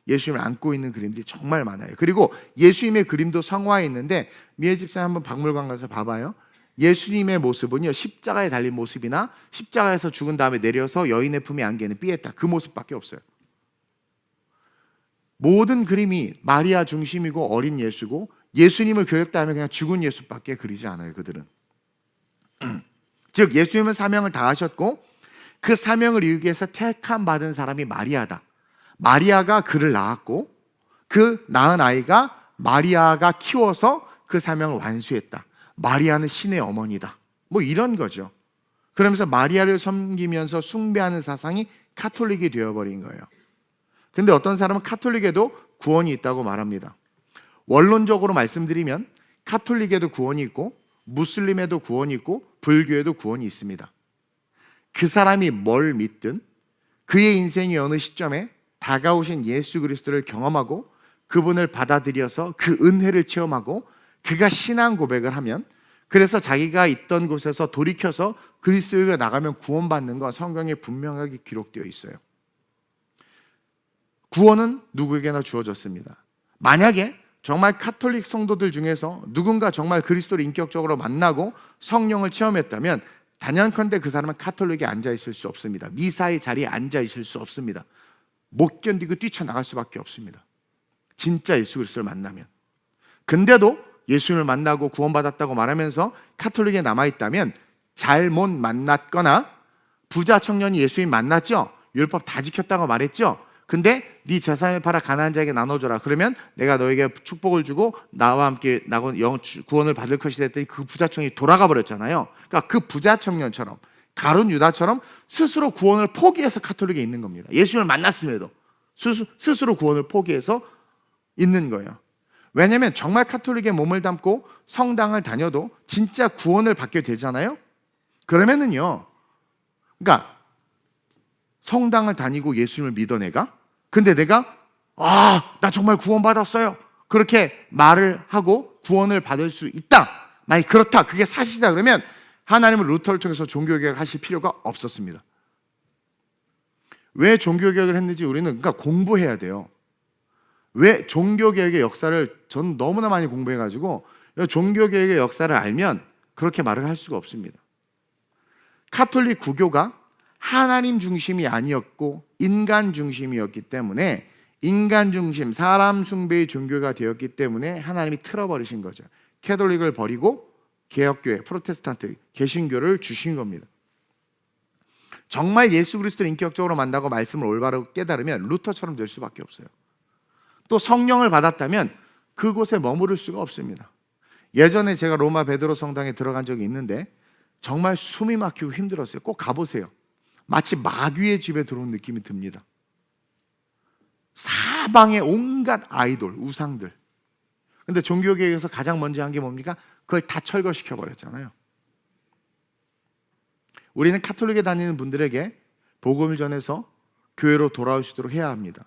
예수님을 안고 있는 그림들이 정말 많아요. 그리고 예수님의 그림도 성화에 있는데, 미애 집사님 한번 박물관 가서 봐봐요. 예수님의 모습은요, 십자가에 달린 모습이나 십자가에서 죽은 다음에 내려서 여인의 품에 안기는 피에타, 그 모습밖에 없어요. 모든 그림이 마리아 중심이고 어린 예수고, 예수님을 그렸다 하면 그냥 죽은 예수밖에 그리지 않아요. 그들은 즉 예수님은 사명을 다하셨고 그 사명을 이루기 위해서 택함 받은 사람이 마리아다. 마리아가 그를 낳았고 그 낳은 아이가 마리아가 키워서 그 사명을 완수했다. 마리아는 신의 어머니다. 뭐 이런 거죠. 그러면서 마리아를 섬기면서 숭배하는 사상이 카톨릭이 되어버린 거예요. 근데 어떤 사람은 카톨릭에도 구원이 있다고 말합니다. 원론적으로 말씀드리면 카톨릭에도 구원이 있고 무슬림에도 구원이 있고 불교에도 구원이 있습니다. 그 사람이 뭘 믿든 그의 인생의 어느 시점에 다가오신 예수 그리스도를 경험하고 그분을 받아들여서 그 은혜를 체험하고 그가 신앙 고백을 하면, 그래서 자기가 있던 곳에서 돌이켜서 그리스도에게 나가면 구원받는 건 성경에 분명하게 기록되어 있어요. 구원은 누구에게나 주어졌습니다. 만약에 정말 카톨릭 성도들 중에서 누군가 정말 그리스도를 인격적으로 만나고 성령을 체험했다면 단연컨대 그 사람은 카톨릭에 앉아있을 수 없습니다. 미사의 자리에 앉아있을 수 없습니다. 못 견디고 뛰쳐나갈 수밖에 없습니다. 진짜 예수 그리스도를 만나면. 근데도 예수님을 만나고 구원받았다고 말하면서 카톨릭에 남아있다면 잘못 만났거나, 부자 청년이 예수님 만났죠? 율법 다 지켰다고 말했죠? 근데 네 재산을 팔아 가난한 자에게 나눠줘라. 그러면 내가 너에게 축복을 주고 나와 함께 구원을 받을 것이다 했더니 그 부자 청년이 돌아가 버렸잖아요. 그러니까 그 부자 청년처럼, 가룟 유다처럼 스스로 구원을 포기해서 카톨릭에 있는 겁니다. 예수님을 만났음에도 스스로 구원을 포기해서 있는 거예요. 왜냐하면 정말 카톨릭에 몸을 담고 성당을 다녀도 진짜 구원을 받게 되잖아요. 그러면은요, 그러니까 성당을 다니고 예수님을 믿어 내가, 근데 내가 나 정말 구원받았어요. 그렇게 말을 하고 구원을 받을 수 있다. 만약 그렇다, 그게 사실이다 그러면 하나님은 루터를 통해서 종교개혁을 하실 필요가 없었습니다. 왜 종교개혁을 했는지 우리는 그러니까 공부해야 돼요. 왜 종교개혁의 역사를 전 너무나 많이 공부해가지고 종교개혁의 역사를 알면 그렇게 말을 할 수가 없습니다. 카톨릭 구교가 하나님 중심이 아니었고 인간 중심이었기 때문에, 인간 중심, 사람 숭배의 종교가 되었기 때문에 하나님이 틀어버리신 거죠. 캐톨릭을 버리고 개혁교회, 프로테스탄트, 개신교를 주신 겁니다. 정말 예수 그리스도를 인격적으로 만나고 말씀을 올바로 깨달으면 루터처럼 될 수밖에 없어요. 또 성령을 받았다면 그곳에 머무를 수가 없습니다. 예전에 제가 로마 베드로 성당에 들어간 적이 있는데 정말 숨이 막히고 힘들었어요. 꼭 가보세요. 마치 마귀의 집에 들어온 느낌이 듭니다. 사방에 온갖 아이돌, 우상들. 근데 종교개혁에서 가장 먼저 한 게 뭡니까? 그걸 다 철거시켜 버렸잖아요. 우리는 카톨릭에 다니는 분들에게 복음을 전해서 교회로 돌아올 수 있도록 해야 합니다.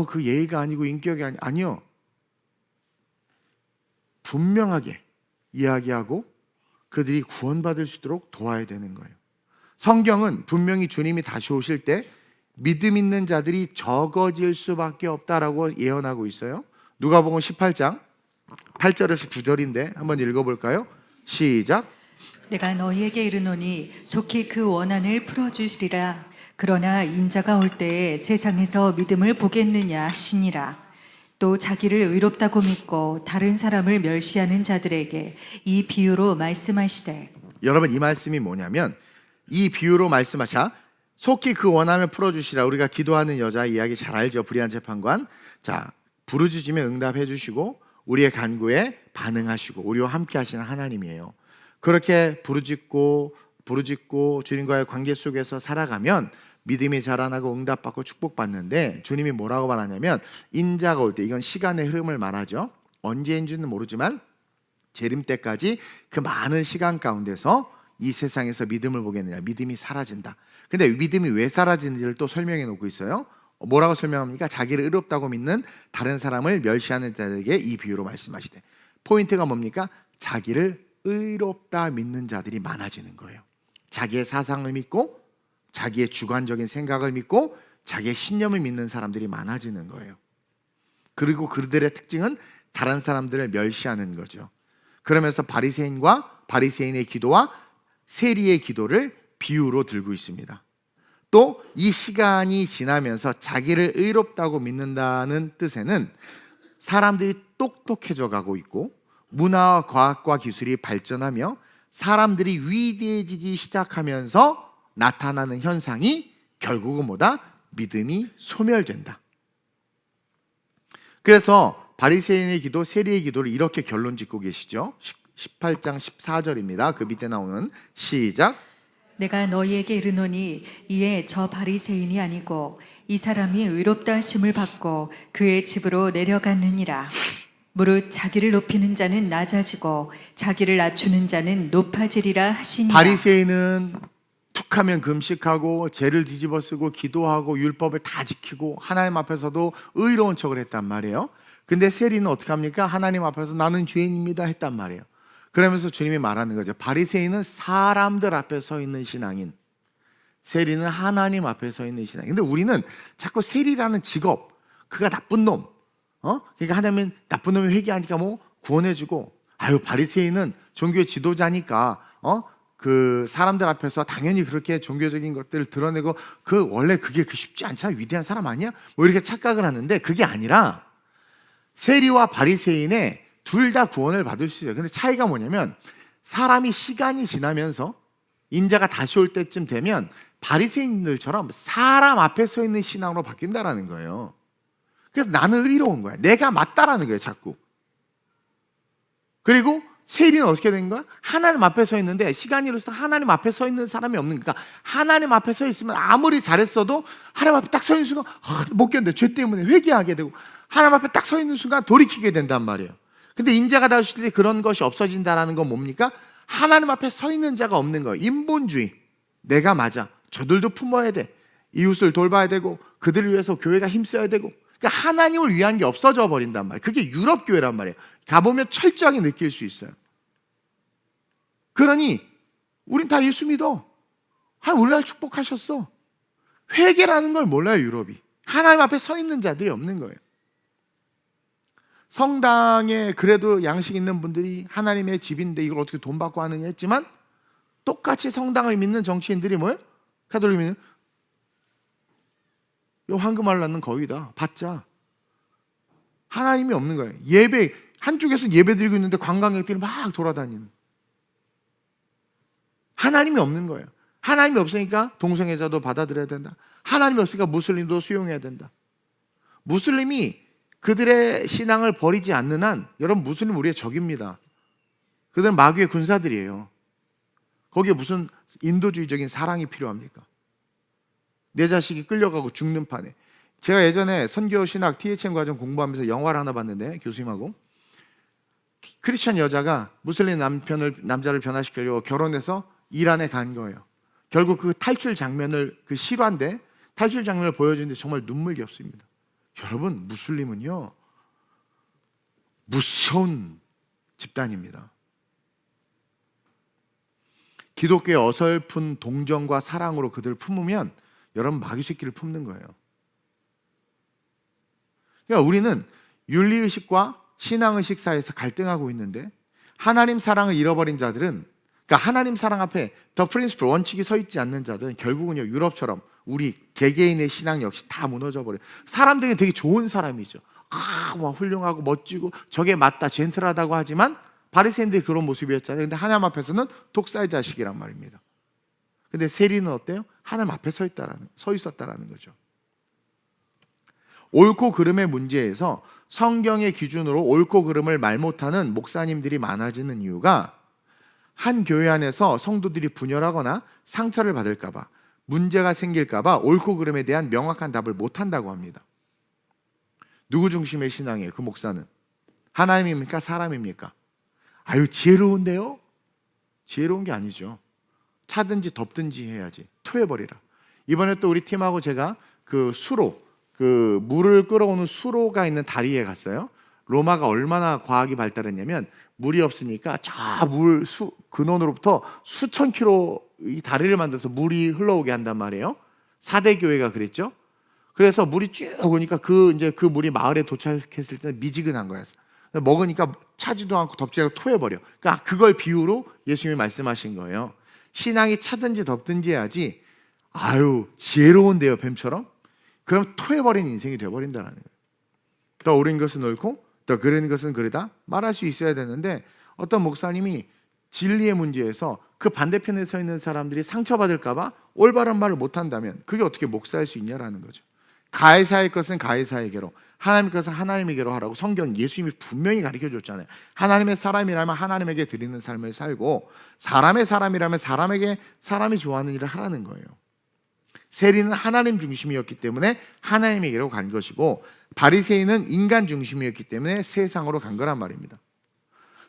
그 예의가 아니고 인격이 아니요. 분명하게 이야기하고 그들이 구원받을 수 있도록 도와야 되는 거예요. 성경은 분명히 주님이 다시 오실 때 믿음 있는 자들이 적어질 수밖에 없다라고 예언하고 있어요. 누가복음 18장 8절에서 9절인데 한번 읽어볼까요? 시작. 내가 너희에게 이르노니 속히 그 원한을 풀어주시리라. 그러나 인자가 올 때에 세상에서 믿음을 보겠느냐 하시니라. 또 자기를 의롭다고 믿고 다른 사람을 멸시하는 자들에게 이 비유로 말씀하시되. 여러분, 이 말씀이 뭐냐면 이 비유로 말씀하셔 속히 그 원한을 풀어주시라. 우리가 기도하는 여자 이야기 잘 알죠. 불의한 재판관. 자, 부르짖으면 응답해 주시고 우리의 간구에 반응하시고 우리와 함께 하시는 하나님이에요. 그렇게 부르짖고 주님과의 관계 속에서 살아가면 믿음이 자라나고 응답받고 축복받는데, 주님이 뭐라고 말하냐면 인자가 올 때, 이건 시간의 흐름을 말하죠. 언제인지는 모르지만 재림 때까지 그 많은 시간 가운데서 이 세상에서 믿음을 보겠느냐, 믿음이 사라진다. 근데 믿음이 왜 사라지는지를 또 설명해 놓고 있어요. 뭐라고 설명합니까? 자기를 의롭다고 믿는 다른 사람을 멸시하는 자들에게 이 비유로 말씀하시되, 포인트가 뭡니까? 자기를 의롭다 믿는 자들이 많아지는 거예요. 자기의 사상을 믿고 자기의 주관적인 생각을 믿고 자기의 신념을 믿는 사람들이 많아지는 거예요. 그리고 그들의 특징은 다른 사람들을 멸시하는 거죠. 그러면서 바리새인의 기도와 세리의 기도를 비유로 들고 있습니다. 또 이 시간이 지나면서 자기를 의롭다고 믿는다는 뜻에는 사람들이 똑똑해져 가고 있고 문화와 과학과 기술이 발전하며 사람들이 위대해지기 시작하면서 나타나는 현상이 결국은 뭐다? 믿음이 소멸된다. 그래서 바리새인의 기도, 세리의 기도를 이렇게 결론 짓고 계시죠. 18장 14절입니다. 그 밑에 나오는 시작. 내가 너희에게 이르노니 이에 저 바리새인이 아니고 이 사람이 의롭다 하심을 받고 그의 집으로 내려갔느니라. 무릇 자기를 높이는 자는 낮아지고 자기를 낮추는 자는 높아지리라 하시니라. 바리새인은 툭하면 금식하고 죄를 뒤집어쓰고 기도하고 율법을 다 지키고 하나님 앞에서도 의로운 척을 했단 말이에요. 근데 세리는 어떻게 합니까? 하나님 앞에서 나는 죄인입니다 했단 말이에요. 그러면서 주님이 말하는 거죠. 바리새인은 사람들 앞에 서 있는 신앙인, 세리는 하나님 앞에 서 있는 신앙인. 근데 우리는 자꾸 세리라는 직업, 그가 나쁜 놈, 그러니까 하나님은 나쁜 놈이 회개하니까 뭐 구원해주고, 바리새인은 종교의 지도자니까 그 사람들 앞에서 당연히 그렇게 종교적인 것들을 드러내고 원래 그게 쉽지 않잖아, 위대한 사람 아니야? 뭐 이렇게 착각을 하는데 그게 아니라 세리와 바리새인의 둘 다 구원을 받을 수 있어요. 근데 차이가 뭐냐면 사람이 시간이 지나면서 인자가 다시 올 때쯤 되면 바리새인들처럼 사람 앞에 서 있는 신앙으로 바뀐다라는 거예요. 그래서 나는 의로운 거야. 내가 맞다라는 거예요, 자꾸. 그리고 세리는 어떻게 된 거야? 하나님 앞에 서 있는데 시간이 흐르면서 하나님 앞에 서 있는 사람이 없는 거니까, 하나님 앞에 서 있으면 아무리 잘했어도 하나님 앞에 딱 서 있는 순간 못 견뎌. 죄 때문에 회개하게 되고 하나님 앞에 딱 서 있는 순간 돌이키게 된단 말이에요. 근데 인자가 다오실 때 그런 것이 없어진다라는 건 뭡니까? 하나님 앞에 서 있는 자가 없는 거예요. 인본주의. 내가 맞아. 저들도 품어야 돼. 이웃을 돌봐야 되고 그들을 위해서 교회가 힘써야 되고. 그러니까 하나님을 위한 게 없어져 버린단 말이에요. 그게 유럽 교회란 말이에요. 가보면 철저하게 느낄 수 있어요. 그러니 우린 다 예수 믿어. 하나님 오늘날 축복하셨어. 회개라는 걸 몰라요, 유럽이. 하나님 앞에 서 있는 자들이 없는 거예요. 성당에 그래도 양식 있는 분들이 하나님의 집인데 이걸 어떻게 돈 받고 하느냐 했지만, 똑같이 성당을 믿는 정치인들이 뭐예요? 가톨릭 믿는 이 황금알 낳는 거위다. 받자. 하나님이 없는 거예요. 예배, 한쪽에서 예배 드리고 있는데 관광객들이 막 돌아다니는. 하나님이 없는 거예요. 하나님이 없으니까 동성애자도 받아들여야 된다. 하나님이 없으니까 무슬림도 수용해야 된다. 무슬림이 그들의 신앙을 버리지 않는 한, 여러분, 무슬림 우리의 적입니다. 그들은 마귀의 군사들이에요. 거기에 무슨 인도주의적인 사랑이 필요합니까? 내 자식이 끌려가고 죽는 판에. 제가 예전에 선교 신학 THM 과정 공부하면서 영화를 하나 봤는데, 교수님하고 크리스찬 여자가 무슬림 남자를 변화시키려고 결혼해서 이란에 간 거예요. 결국 그 탈출 장면을, 그 실화인데 탈출 장면을 보여주는데 정말 눈물겹습니다. 여러분, 무슬림은요 무서운 집단입니다. 기독교의 어설픈 동정과 사랑으로 그들을 품으면 여러분 마귀 새끼를 품는 거예요. 그러니까 우리는 윤리의식과 신앙의식 사이에서 갈등하고 있는데, 하나님 사랑을 잃어버린 자들은, 그러니까 하나님 사랑 앞에 더 프린시플, 원칙이 서 있지 않는 자들은 결국은요 유럽처럼 우리 개개인의 신앙 역시 다 무너져 버려요. 사람들이 되게 좋은 사람이죠. 막 훌륭하고 멋지고 저게 맞다, 젠틀하다고 하지만 바리새인들이 그런 모습이었잖아요. 근데 하나님 앞에서는 독사의 자식이란 말입니다. 근데 세리는 어때요? 하나님 앞에 서 있었다라는 거죠. 옳고 그름의 문제에서 성경의 기준으로 옳고 그름을 말 못하는 목사님들이 많아지는 이유가, 한 교회 안에서 성도들이 분열하거나 상처를 받을까 봐, 문제가 생길까 봐 옳고 그름에 대한 명확한 답을 못한다고 합니다. 누구 중심의 신앙이에요? 그 목사는 하나님입니까? 사람입니까? 아유, 지혜로운데요? 지혜로운 게 아니죠. 차든지 덮든지 해야지. 토해버리라. 이번에 또 우리 팀하고 제가 그 수로, 그 물을 끌어오는 수로가 있는 다리에 갔어요. 로마가 얼마나 과학이 발달했냐면, 물이 없으니까 저 물 근원으로부터 수천 킬로 이 다리를 만들어서 물이 흘러오게 한단 말이에요. 4대 교회가 그랬죠. 그래서 물이 쭉 오니까 그 물이 마을에 도착했을 때 미지근한 거야. 먹으니까 차지도 않고 덥지 않고 토해버려. 그러니까 그걸 비유로 예수님이 말씀하신 거예요. 신앙이 차든지 덮든지 해야지, 아유 지혜로운데요 뱀처럼? 그럼 토해버린 인생이 되어버린다는 거예요. 더 옳은 것은 옳고 더 그른 것은 그르다 말할 수 있어야 되는데, 어떤 목사님이 진리의 문제에서 그 반대편에 서 있는 사람들이 상처받을까 봐 올바른 말을 못한다면 그게 어떻게 목사일 수 있냐라는 거죠. 가해사의 것은 가해사에게로, 하나님의 것은 하나님에게로 하라고 성경 예수님이 분명히 가르쳐줬잖아요. 하나님의 사람이라면 하나님에게 드리는 삶을 살고, 사람의 사람이라면 사람에게 사람이 좋아하는 일을 하라는 거예요. 세리는 하나님 중심이었기 때문에 하나님에게로 간 것이고, 바리새인은 인간 중심이었기 때문에 세상으로 간 거란 말입니다.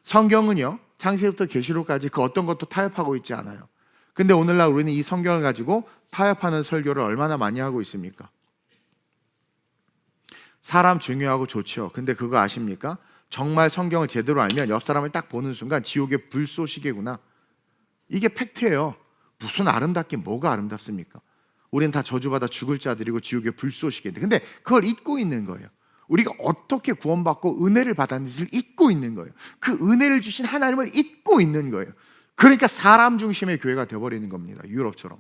성경은요 창세기부터 계시록까지 그 어떤 것도 타협하고 있지 않아요. 근데 오늘날 우리는 이 성경을 가지고 타협하는 설교를 얼마나 많이 하고 있습니까? 사람 중요하고 좋죠. 근데 그거 아십니까? 정말 성경을 제대로 알면 옆 사람을 딱 보는 순간 지옥의 불쏘시개구나, 이게 팩트예요. 무슨 아름답긴 뭐가 아름답습니까? 우리는 다 저주받아 죽을 자들이고 지옥의 불쏘시개인데, 근데 그걸 잊고 있는 거예요. 우리가 어떻게 구원받고 은혜를 받았는지를 잊고 있는 거예요. 그 은혜를 주신 하나님을 잊고 있는 거예요. 그러니까 사람 중심의 교회가 되어버리는 겁니다. 유럽처럼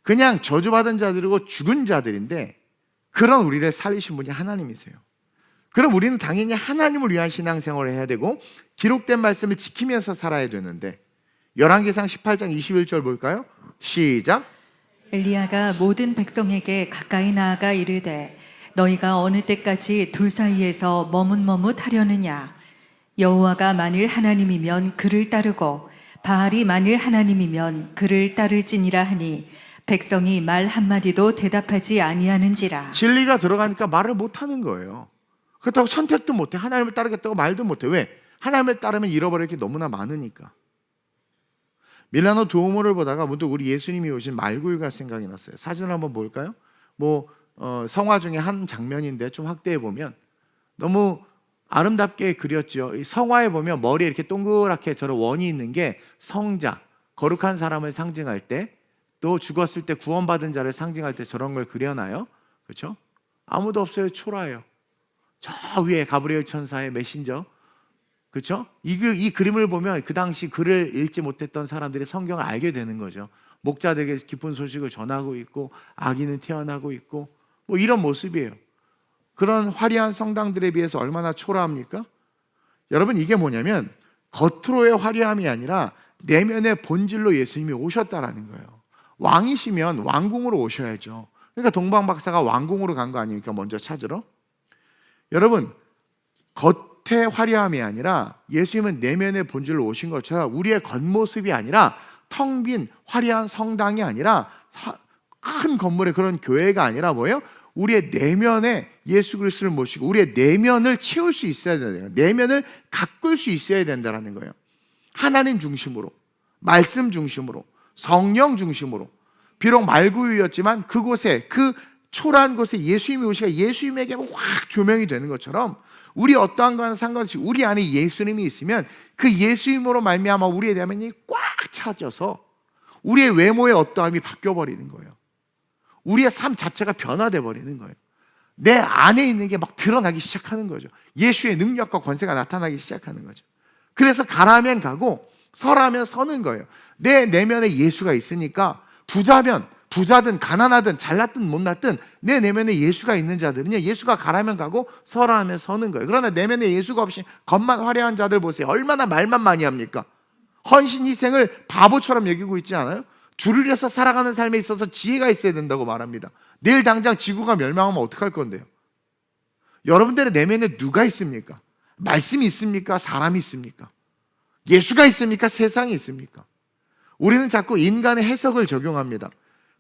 그냥 저주받은 자들이고 죽은 자들인데, 그런 우리를 살리신 분이 하나님이세요. 그럼 우리는 당연히 하나님을 위한 신앙생활을 해야 되고 기록된 말씀을 지키면서 살아야 되는데, 열왕기상 18장 21절 볼까요? 시작. 엘리야가 모든 백성에게 가까이 나아가 이르되, 너희가 어느 때까지 둘 사이에서 머뭇머뭇하려느냐? 여호와가 만일 하나님이면 그를 따르고 바알이 만일 하나님이면 그를 따를지니라 하니, 백성이 말 한마디도 대답하지 아니하는지라. 진리가 들어가니까 말을 못하는 거예요. 그렇다고 선택도 못해. 하나님을 따르겠다고 말도 못해. 왜? 하나님을 따르면 잃어버릴 게 너무나 많으니까. 밀라노 두오모를 보다가 문득 우리 예수님이 오신 말구유가 생각이 났어요. 사진을 한번 볼까요? 성화 중에 한 장면인데 좀 확대해 보면 너무 아름답게 그렸죠. 이 성화에 보면 머리에 이렇게 동그랗게 저런 원이 있는 게 성자, 거룩한 사람을 상징할 때, 또 죽었을 때 구원받은 자를 상징할 때 저런 걸 그려놔요. 그렇죠? 아무도 없어요. 초라해요. 저 위에 가브리엘 천사의 메신저, 그렇죠? 이 그림을 보면 그 당시 글을 읽지 못했던 사람들이 성경을 알게 되는 거죠. 목자들에게 기쁜 소식을 전하고 있고 아기는 태어나고 있고 이런 모습이에요. 그런 화려한 성당들에 비해서 얼마나 초라합니까? 여러분, 이게 뭐냐면 겉으로의 화려함이 아니라 내면의 본질로 예수님이 오셨다라는 거예요. 왕이시면 왕궁으로 오셔야죠. 그러니까 동방박사가 왕궁으로 간 거 아닙니까? 먼저 찾으러. 여러분, 겉의 화려함이 아니라 예수님은 내면의 본질로 오신 것처럼 우리의 겉모습이 아니라 텅 빈 화려한 성당이 아니라 큰 건물의 그런 교회가 아니라 뭐예요? 우리의 내면에 예수 그리스도를 모시고 우리의 내면을 채울 수 있어야 돼요. 내면을 가꿀 수 있어야 된다는 거예요. 하나님 중심으로, 말씀 중심으로, 성령 중심으로. 비록 말구유였지만 그곳에, 그 초라한 곳에 예수님이 오시가 예수님에게 확 조명이 되는 것처럼 우리 어떠한 거와는 상관없이 우리 안에 예수님이 있으면 그 예수님으로 말미암아 우리의 내면이 꽉 차져서 우리의 외모의 어떠함이 바뀌어버리는 거예요. 우리의 삶 자체가 변화돼 버리는 거예요. 내 안에 있는 게 막 드러나기 시작하는 거죠. 예수의 능력과 권세가 나타나기 시작하는 거죠. 그래서 가라면 가고 서라면 서는 거예요. 내 내면에 예수가 있으니까 부자든 가난하든 잘났든 못났든 내 내면에 예수가 있는 자들은요, 예수가 가라면 가고 서라 하면 서는 거예요. 그러나 내면에 예수가 없이 겉만 화려한 자들 보세요. 얼마나 말만 많이 합니까? 헌신 희생을 바보처럼 여기고 있지 않아요? 주를 위해서 살아가는 삶에 있어서 지혜가 있어야 된다고 말합니다. 내일 당장 지구가 멸망하면 어떡할 건데요? 여러분들의 내면에 누가 있습니까? 말씀이 있습니까? 사람이 있습니까? 예수가 있습니까? 세상이 있습니까? 우리는 자꾸 인간의 해석을 적용합니다.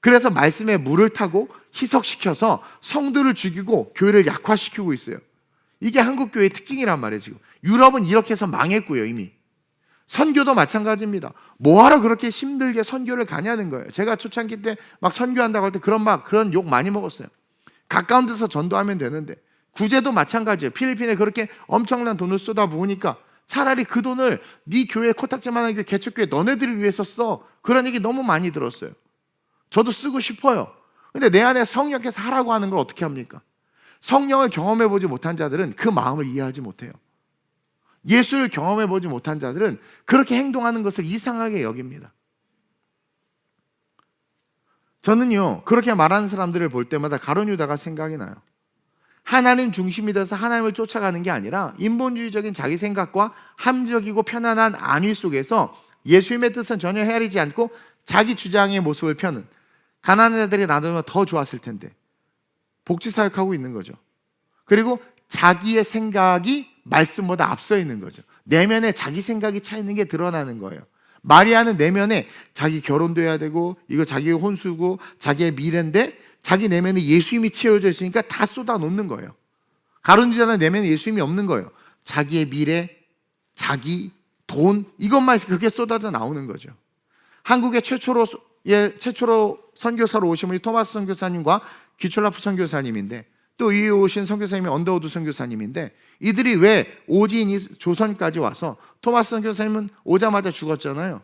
그래서 말씀에 물을 타고 희석시켜서 성도를 죽이고 교회를 약화시키고 있어요. 이게 한국 교회의 특징이란 말이에요. 지금 유럽은 이렇게 해서 망했고요. 이미 선교도 마찬가지입니다. 뭐하러 그렇게 힘들게 선교를 가냐는 거예요. 제가 초창기 때 막 선교한다고 할 때 그런 욕 많이 먹었어요. 가까운 데서 전도하면 되는데. 구제도 마찬가지예요. 필리핀에 그렇게 엄청난 돈을 쏟아부으니까 차라리 그 돈을 네 교회 코딱지만한 개척교회 너네들을 위해서 써. 그런 얘기 너무 많이 들었어요. 저도 쓰고 싶어요. 근데 내 안에 성령께서 하라고 하는 걸 어떻게 합니까? 성령을 경험해보지 못한 자들은 그 마음을 이해하지 못해요. 예수를 경험해보지 못한 자들은 그렇게 행동하는 것을 이상하게 여깁니다. 저는요, 그렇게 말하는 사람들을 볼 때마다 가룟 유다가 생각이 나요. 하나님 중심이 돼서 하나님을 쫓아가는 게 아니라 인본주의적인 자기 생각과 함정이고 편안한 안위 속에서 예수님의 뜻은 전혀 헤아리지 않고 자기 주장의 모습을 펴는, 가난한 자들이 나누면 더 좋았을 텐데 복지사역하고 있는 거죠. 그리고 자기의 생각이 말씀보다 앞서 있는 거죠. 내면에 자기 생각이 차 있는 게 드러나는 거예요. 마리아는 내면에 자기 결혼도 해야 되고 이거 자기의 혼수고 자기의 미래인데 자기 내면에 예수님이 채워져 있으니까 다 쏟아 놓는 거예요. 가룟 유다는 내면에 예수님이 없는 거예요. 자기의 미래, 자기, 돈, 이것만 있으면 그게 쏟아져 나오는 거죠. 한국의 최초로 선교사로 오신 분이 토마스 선교사님과 기철라프 선교사님인데, 또 이에 오신 선교사님이 언더우드 선교사님인데, 이들이 왜 오지인이 조선까지 와서, 토마스 선교사님은 오자마자 죽었잖아요.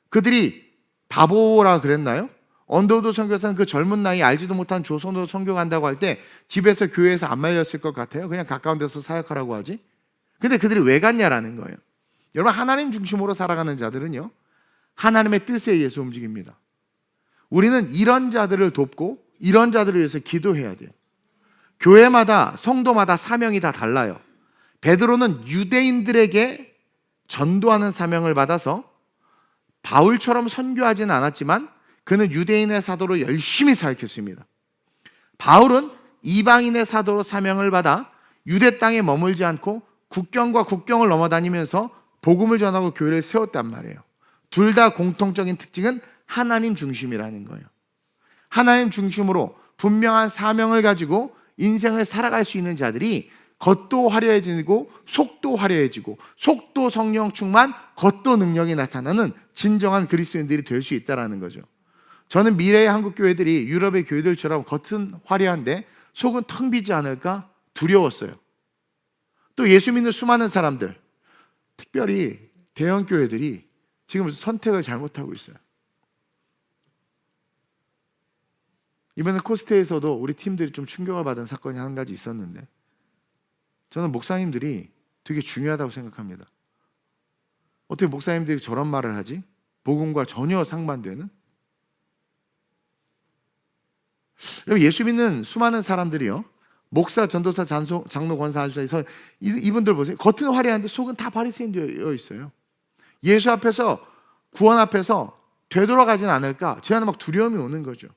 그들이 바보라 그랬나요? 언더우드 선교사는 그 젊은 나이에 알지도 못한 조선으로 선교 간다고 할 때 집에서 교회에서 안 말렸을 것 같아요. 그냥 가까운 데서 사역하라고 하지. 근데 그들이 왜 갔냐라는 거예요. 여러분, 하나님 중심으로 살아가는 자들은요, 하나님의 뜻에 의해서 움직입니다. 우리는 이런 자들을 돕고 이런 자들을 위해서 기도해야 돼요. 교회마다, 성도마다 사명이 다 달라요. 베드로는 유대인들에게 전도하는 사명을 받아서 바울처럼 선교하지는 않았지만 그는 유대인의 사도로 열심히 사역했습니다. 바울은 이방인의 사도로 사명을 받아 유대 땅에 머물지 않고 국경과 국경을 넘어다니면서 복음을 전하고 교회를 세웠단 말이에요. 둘 다 공통적인 특징은 하나님 중심이라는 거예요. 하나님 중심으로 분명한 사명을 가지고 인생을 살아갈 수 있는 자들이 겉도 화려해지고 속도 화려해지고 속도 성령 충만, 겉도 능력이 나타나는 진정한 그리스도인들이 될 수 있다는 거죠. 저는 미래의 한국 교회들이 유럽의 교회들처럼 겉은 화려한데 속은 텅 비지 않을까 두려웠어요. 또 예수 믿는 수많은 사람들, 특별히 대형 교회들이 지금 선택을 잘못하고 있어요. 이번에 코스트에서도 우리 팀들이 좀 충격을 받은 사건이 한 가지 있었는데, 저는 목사님들이 되게 중요하다고 생각합니다. 어떻게 목사님들이 저런 말을 하지? 복음과 전혀 상반되는? 예수 믿는 수많은 사람들이요, 목사, 전도사, 장로, 권사, 안수사, 이분들 보세요. 겉은 화려한데 속은 다 바리새인 되어 있어요. 예수 앞에서, 구원 앞에서 되돌아가진 않을까? 제 안에 막 두려움이 오는 거죠.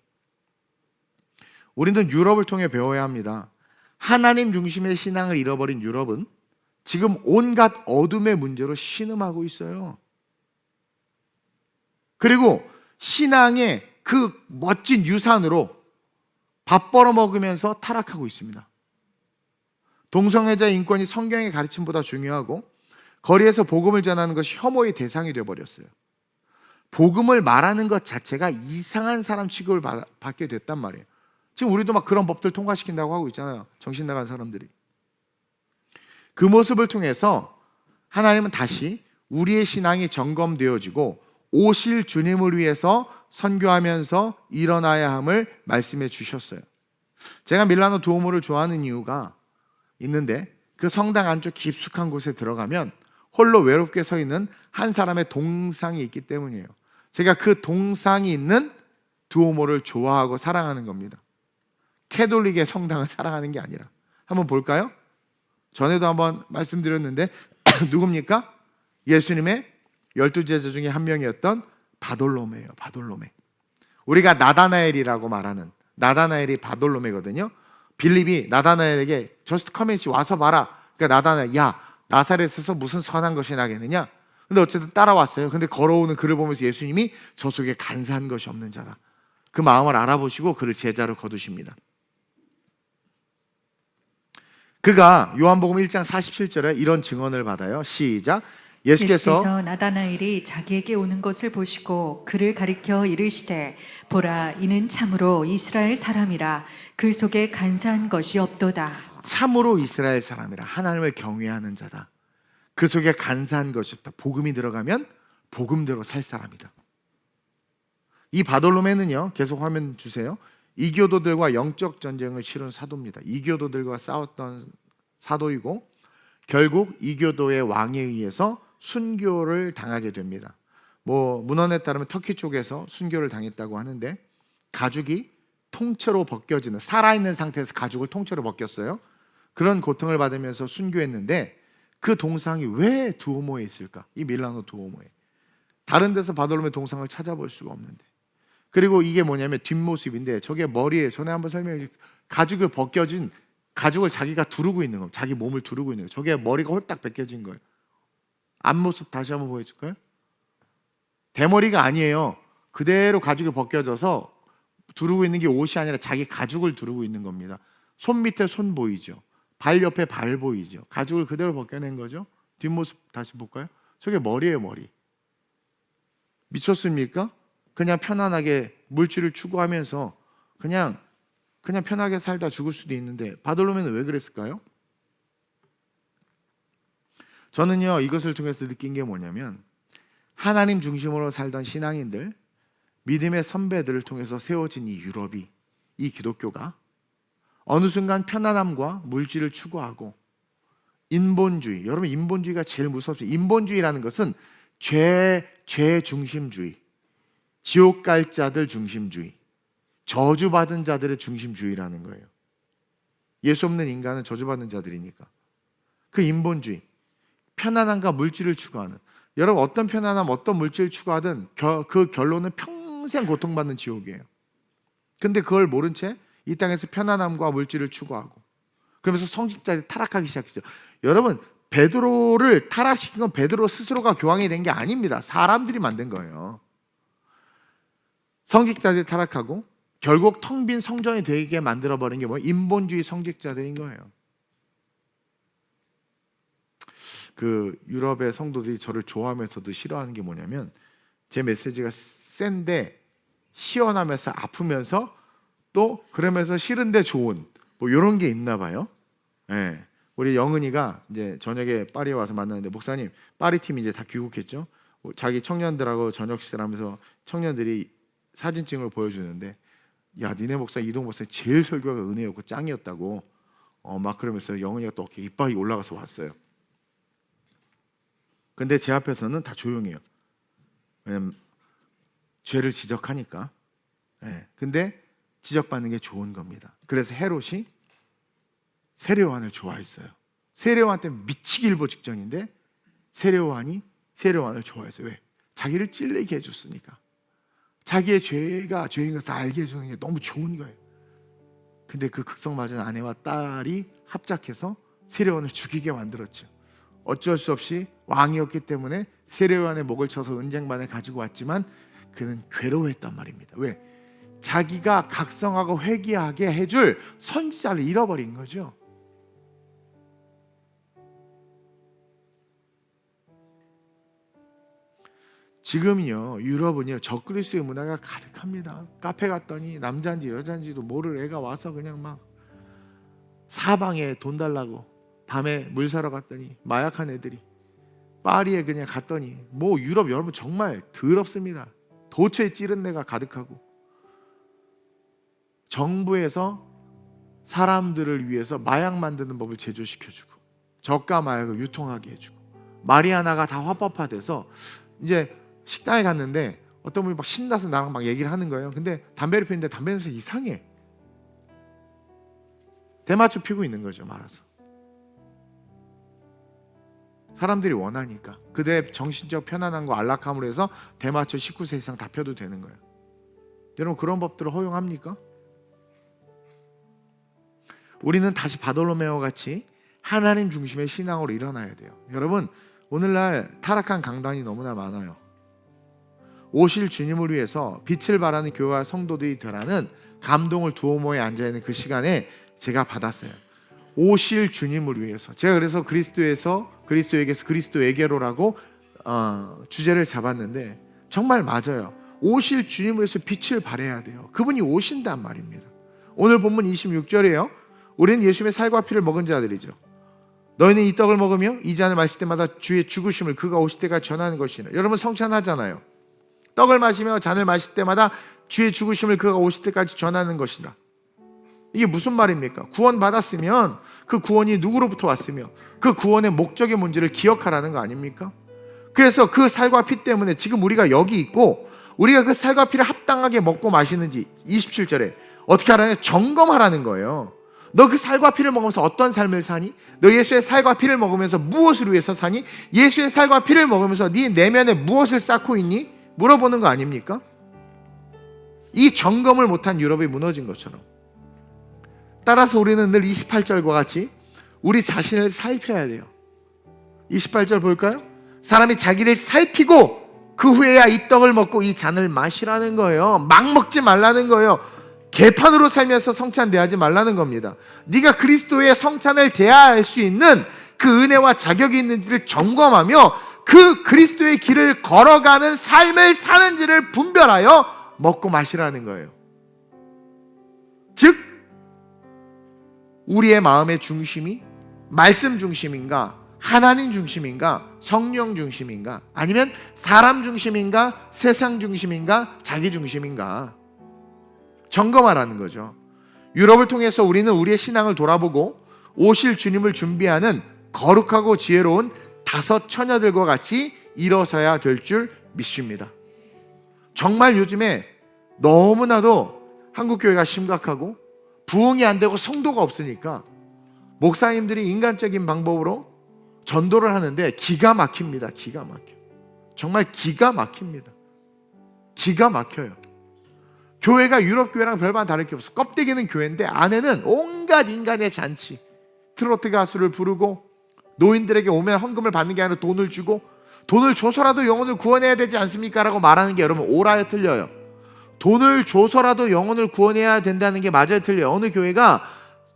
우리는 유럽을 통해 배워야 합니다. 하나님 중심의 신앙을 잃어버린 유럽은 지금 온갖 어둠의 문제로 신음하고 있어요. 그리고 신앙의 그 멋진 유산으로 밥 벌어 먹으면서 타락하고 있습니다. 동성애자의 인권이 성경의 가르침보다 중요하고 거리에서 복음을 전하는 것이 혐오의 대상이 되어버렸어요. 복음을 말하는 것 자체가 이상한 사람 취급을 받게 됐단 말이에요. 지금 우리도 막 그런 법들 통과시킨다고 하고 있잖아요. 정신 나간 사람들이. 그 모습을 통해서 하나님은 다시 우리의 신앙이 점검되어지고 오실 주님을 위해서 선교하면서 일어나야 함을 말씀해 주셨어요. 제가 밀라노 두오모를 좋아하는 이유가 있는데, 그 성당 안쪽 깊숙한 곳에 들어가면 홀로 외롭게 서 있는 한 사람의 동상이 있기 때문이에요. 제가 그 동상이 있는 두오모를 좋아하고 사랑하는 겁니다. 캐톨릭의 성당을 사랑하는 게 아니라. 한번 볼까요? 전에도 한번 말씀드렸는데 누굽니까? 예수님의 12제자 중에 한 명이었던 바돌로메예요. 바돌로메. 우리가 나다나엘이라고 말하는, 나다나엘이 바돌로메거든요. 빌립이 나다나엘에게 저스트 커밋이 와서 봐라. 그러니까 나다나엘, 야, 나사렛에서 무슨 선한 것이 나겠느냐? 근데 어쨌든 따라왔어요. 근데 걸어오는 그를 보면서 예수님이 저 속에 간사한 것이 없는 자다, 그 마음을 알아보시고 그를 제자로 거두십니다. 그가 요한복음 1장 47절에 이런 증언을 받아요. 시작. 예수께서 나다나엘이 자기에게 오는 것을 보시고 그를 가리켜 이르시되, 보라, 이는 참으로 이스라엘 사람이라. 그 속에 간사한 것이 없도다. 참으로 이스라엘 사람이라. 하나님을 경외하는 자다. 그 속에 간사한 것이 없다. 복음이 들어가면 복음대로 살 사람이다. 이 바돌로메는요, 계속 화면 주세요. 이교도들과 영적 전쟁을 치른 사도입니다. 이교도들과 싸웠던 사도이고 결국 이교도의 왕에 의해서 순교를 당하게 됩니다. 문헌에 따르면 터키 쪽에서 순교를 당했다고 하는데, 가죽이 통째로 벗겨지는, 살아있는 상태에서 가죽을 통째로 벗겼어요. 그런 고통을 받으면서 순교했는데, 그 동상이 왜 두오모에 있을까? 이 밀라노 두오모에. 다른 데서 바돌로메 동상을 찾아볼 수가 없는데. 그리고 이게 뭐냐면 뒷모습인데, 저게 머리에, 전에 한번 설명해, 가죽이 벗겨진, 가죽을 자기가 두르고 있는 겁니다. 자기 몸을 두르고 있는 거예요. 저게 머리가 홀딱 벗겨진 거예요. 앞모습 다시 한번 보여줄까요? 대머리가 아니에요. 그대로 가죽이 벗겨져서 두르고 있는 게 옷이 아니라 자기 가죽을 두르고 있는 겁니다. 손 밑에 손 보이죠? 발 옆에 발 보이죠? 가죽을 그대로 벗겨낸 거죠. 뒷모습 다시 볼까요? 저게 머리예요, 머리. 미쳤습니까? 그냥 편안하게 물질을 추구하면서 그냥 편하게 살다 죽을 수도 있는데, 바돌로메는 왜 그랬을까요? 저는요, 이것을 통해서 느낀 게 뭐냐면, 하나님 중심으로 살던 신앙인들, 믿음의 선배들을 통해서 세워진 이 유럽이, 이 기독교가 어느 순간 편안함과 물질을 추구하고 인본주의, 여러분 인본주의가 제일 무섭습니다. 인본주의라는 것은 죄 중심주의, 지옥 갈 자들 중심주의, 저주받은 자들의 중심주의라는 거예요. 예수 없는 인간은 저주받는 자들이니까. 그 인본주의, 편안함과 물질을 추구하는, 여러분 어떤 편안함, 어떤 물질을 추구하든 그 결론은 평생 고통받는 지옥이에요. 근데 그걸 모른 채 이 땅에서 편안함과 물질을 추구하고, 그러면서 성직자들이 타락하기 시작했죠. 여러분, 베드로를 타락시킨 건 베드로 스스로가 교황이 된 게 아닙니다. 사람들이 만든 거예요. 성직자들이 타락하고 결국 텅 빈 성전이 되게 만들어버린 게 뭐예요? 인본주의 성직자들인 거예요. 그 유럽의 성도들이 저를 좋아하면서도 싫어하는 게 뭐냐면, 제 메시지가 센데 시원하면서 아프면서 또 그러면서 싫은데 좋은 뭐 이런 게 있나 봐요. 예. 우리 영은이가 이제 저녁에 파리에 와서 만났는데, 목사님, 파리 팀이 이제 다 귀국했죠. 자기 청년들하고 저녁 식사하면서 청년들이 사진 찍은 걸 보여주는데, 야, 니네 목사 이동 목사 제일 설교가 은혜였고 짱이었다고 막 그러면서 영은이가 또 어깨 이빨이 올라가서 왔어요. 근데 제 앞에서는 다 조용해요. 왜냐면 죄를 지적하니까. 예. 근데 지적받는 게 좋은 겁니다. 그래서 헤롯이 세례요한을 좋아했어요. 세례요한 때문에 미치기 일보 직전인데 세례요한이 세례요한을 좋아했어요. 왜? 자기를 찔리게 해줬으니까. 자기의 죄가 죄인 것을 알게 해주는 게 너무 좋은 거예요. 근데 그 극성맞은 아내와 딸이 합작해서 세례요한을 죽이게 만들었죠. 어쩔 수 없이 왕이었기 때문에 세례요한의 목을 쳐서 은쟁반에 가지고 왔지만 그는 괴로워했단 말입니다. 왜? 자기가 각성하고 회개하게 해줄 선지자를 잃어버린 거죠. 지금요 유럽은요 적그리스도의 문화가 가득합니다. 카페 갔더니 남자인지 여자인지도 모를 애가 와서 그냥 막 사방에 돈 달라고, 밤에 물 사러 갔더니 마약한 애들이, 파리에 그냥 갔더니 뭐 유럽 여러분 정말 더럽습니다. 도처에 찌른 데가 가득하고, 정부에서 사람들을 위해서 마약 만드는 법을 제조시켜주고 저가 마약을 유통하게 해주고, 마리아나가 다 화법화돼서 이제 식당에 갔는데 어떤 분이 막 신나서 나랑 막 얘기를 하는 거예요. 근데 담배를 피우는데 담배 냄새 이상해. 대마초 피고 있는 거죠, 말아서. 사람들이 원하니까. 그대 정신적 편안함과 안락함으로 해서 대마초 19세 이상 다 펴도 되는 거예요. 여러분, 그런 법들을 허용합니까? 우리는 다시 바돌로메오 같이 하나님 중심의 신앙으로 일어나야 돼요. 여러분, 오늘날 타락한 강단이 너무나 많아요. 오실 주님을 위해서 빛을 발하는 교회와 성도들이 되라는 감동을 두오모에 앉아있는 그 시간에 제가 받았어요. 오실 주님을 위해서. 제가 그래서 그리스도에게서 그리스도에게로라고 주제를 잡았는데 정말 맞아요. 오실 주님을 위해서 빛을 발해야 돼요. 그분이 오신단 말입니다. 오늘 본문 26절이에요. 우리는 예수님의 살과 피를 먹은 자들이죠. 너희는 이 떡을 먹으며 이 잔을 마실 때마다 주의 죽으심을 그가 오실 때까지 전하는 것이라. 여러분 성찬하잖아요. 떡을 마시며 잔을 마실 때마다 주의 죽으심을 그가 오실 때까지 전하는 것이다. 이게 무슨 말입니까? 구원 받았으면 그 구원이 누구로부터 왔으며 그 구원의 목적의 뭔지를 기억하라는 거 아닙니까? 그래서 그 살과 피 때문에 지금 우리가 여기 있고, 우리가 그 살과 피를 합당하게 먹고 마시는지 27절에 어떻게 하라냐? 점검하라는 거예요. 너 그 살과 피를 먹으면서 어떤 삶을 사니? 너 예수의 살과 피를 먹으면서 무엇을 위해서 사니? 예수의 살과 피를 먹으면서 네 내면에 무엇을 쌓고 있니? 물어보는 거 아닙니까? 이 점검을 못한 유럽이 무너진 것처럼. 따라서 우리는 늘 28절과 같이 우리 자신을 살펴야 돼요. 28절 볼까요? 사람이 자기를 살피고 그 후에야 이 떡을 먹고 이 잔을 마시라는 거예요. 막 먹지 말라는 거예요. 개판으로 살면서 성찬 대하지 말라는 겁니다. 네가 그리스도의 성찬을 대할 수 있는 그 은혜와 자격이 있는지를 점검하며 그 그리스도의 길을 걸어가는 삶을 사는지를 분별하여 먹고 마시라는 거예요. 즉 우리의 마음의 중심이 말씀 중심인가, 하나님 중심인가, 성령 중심인가, 아니면 사람 중심인가, 세상 중심인가, 자기 중심인가 점검하라는 거죠. 유럽을 통해서 우리는 우리의 신앙을 돌아보고 오실 주님을 준비하는 거룩하고 지혜로운 5 처녀들과 같이 일어서야 될 줄 믿습니다. 정말 요즘에 너무나도 한국교회가 심각하고 부흥이 안 되고 성도가 없으니까 목사님들이 인간적인 방법으로 전도를 하는데 기가 막힙니다. 기가 막혀. 정말 기가 막힙니다. 기가 막혀요. 교회가 유럽 교회랑 별반 다를 게 없어. 껍데기는 교회인데 안에는 온갖 인간의 잔치. 트로트 가수를 부르고 노인들에게 오면 헌금을 받는 게 아니라 돈을 주고, 돈을 줘서라도 영혼을 구원해야 되지 않습니까? 라고 말하는 게 여러분 오라요 틀려요. 돈을 줘서라도 영혼을 구원해야 된다는 게 맞아요 틀려요? 어느 교회가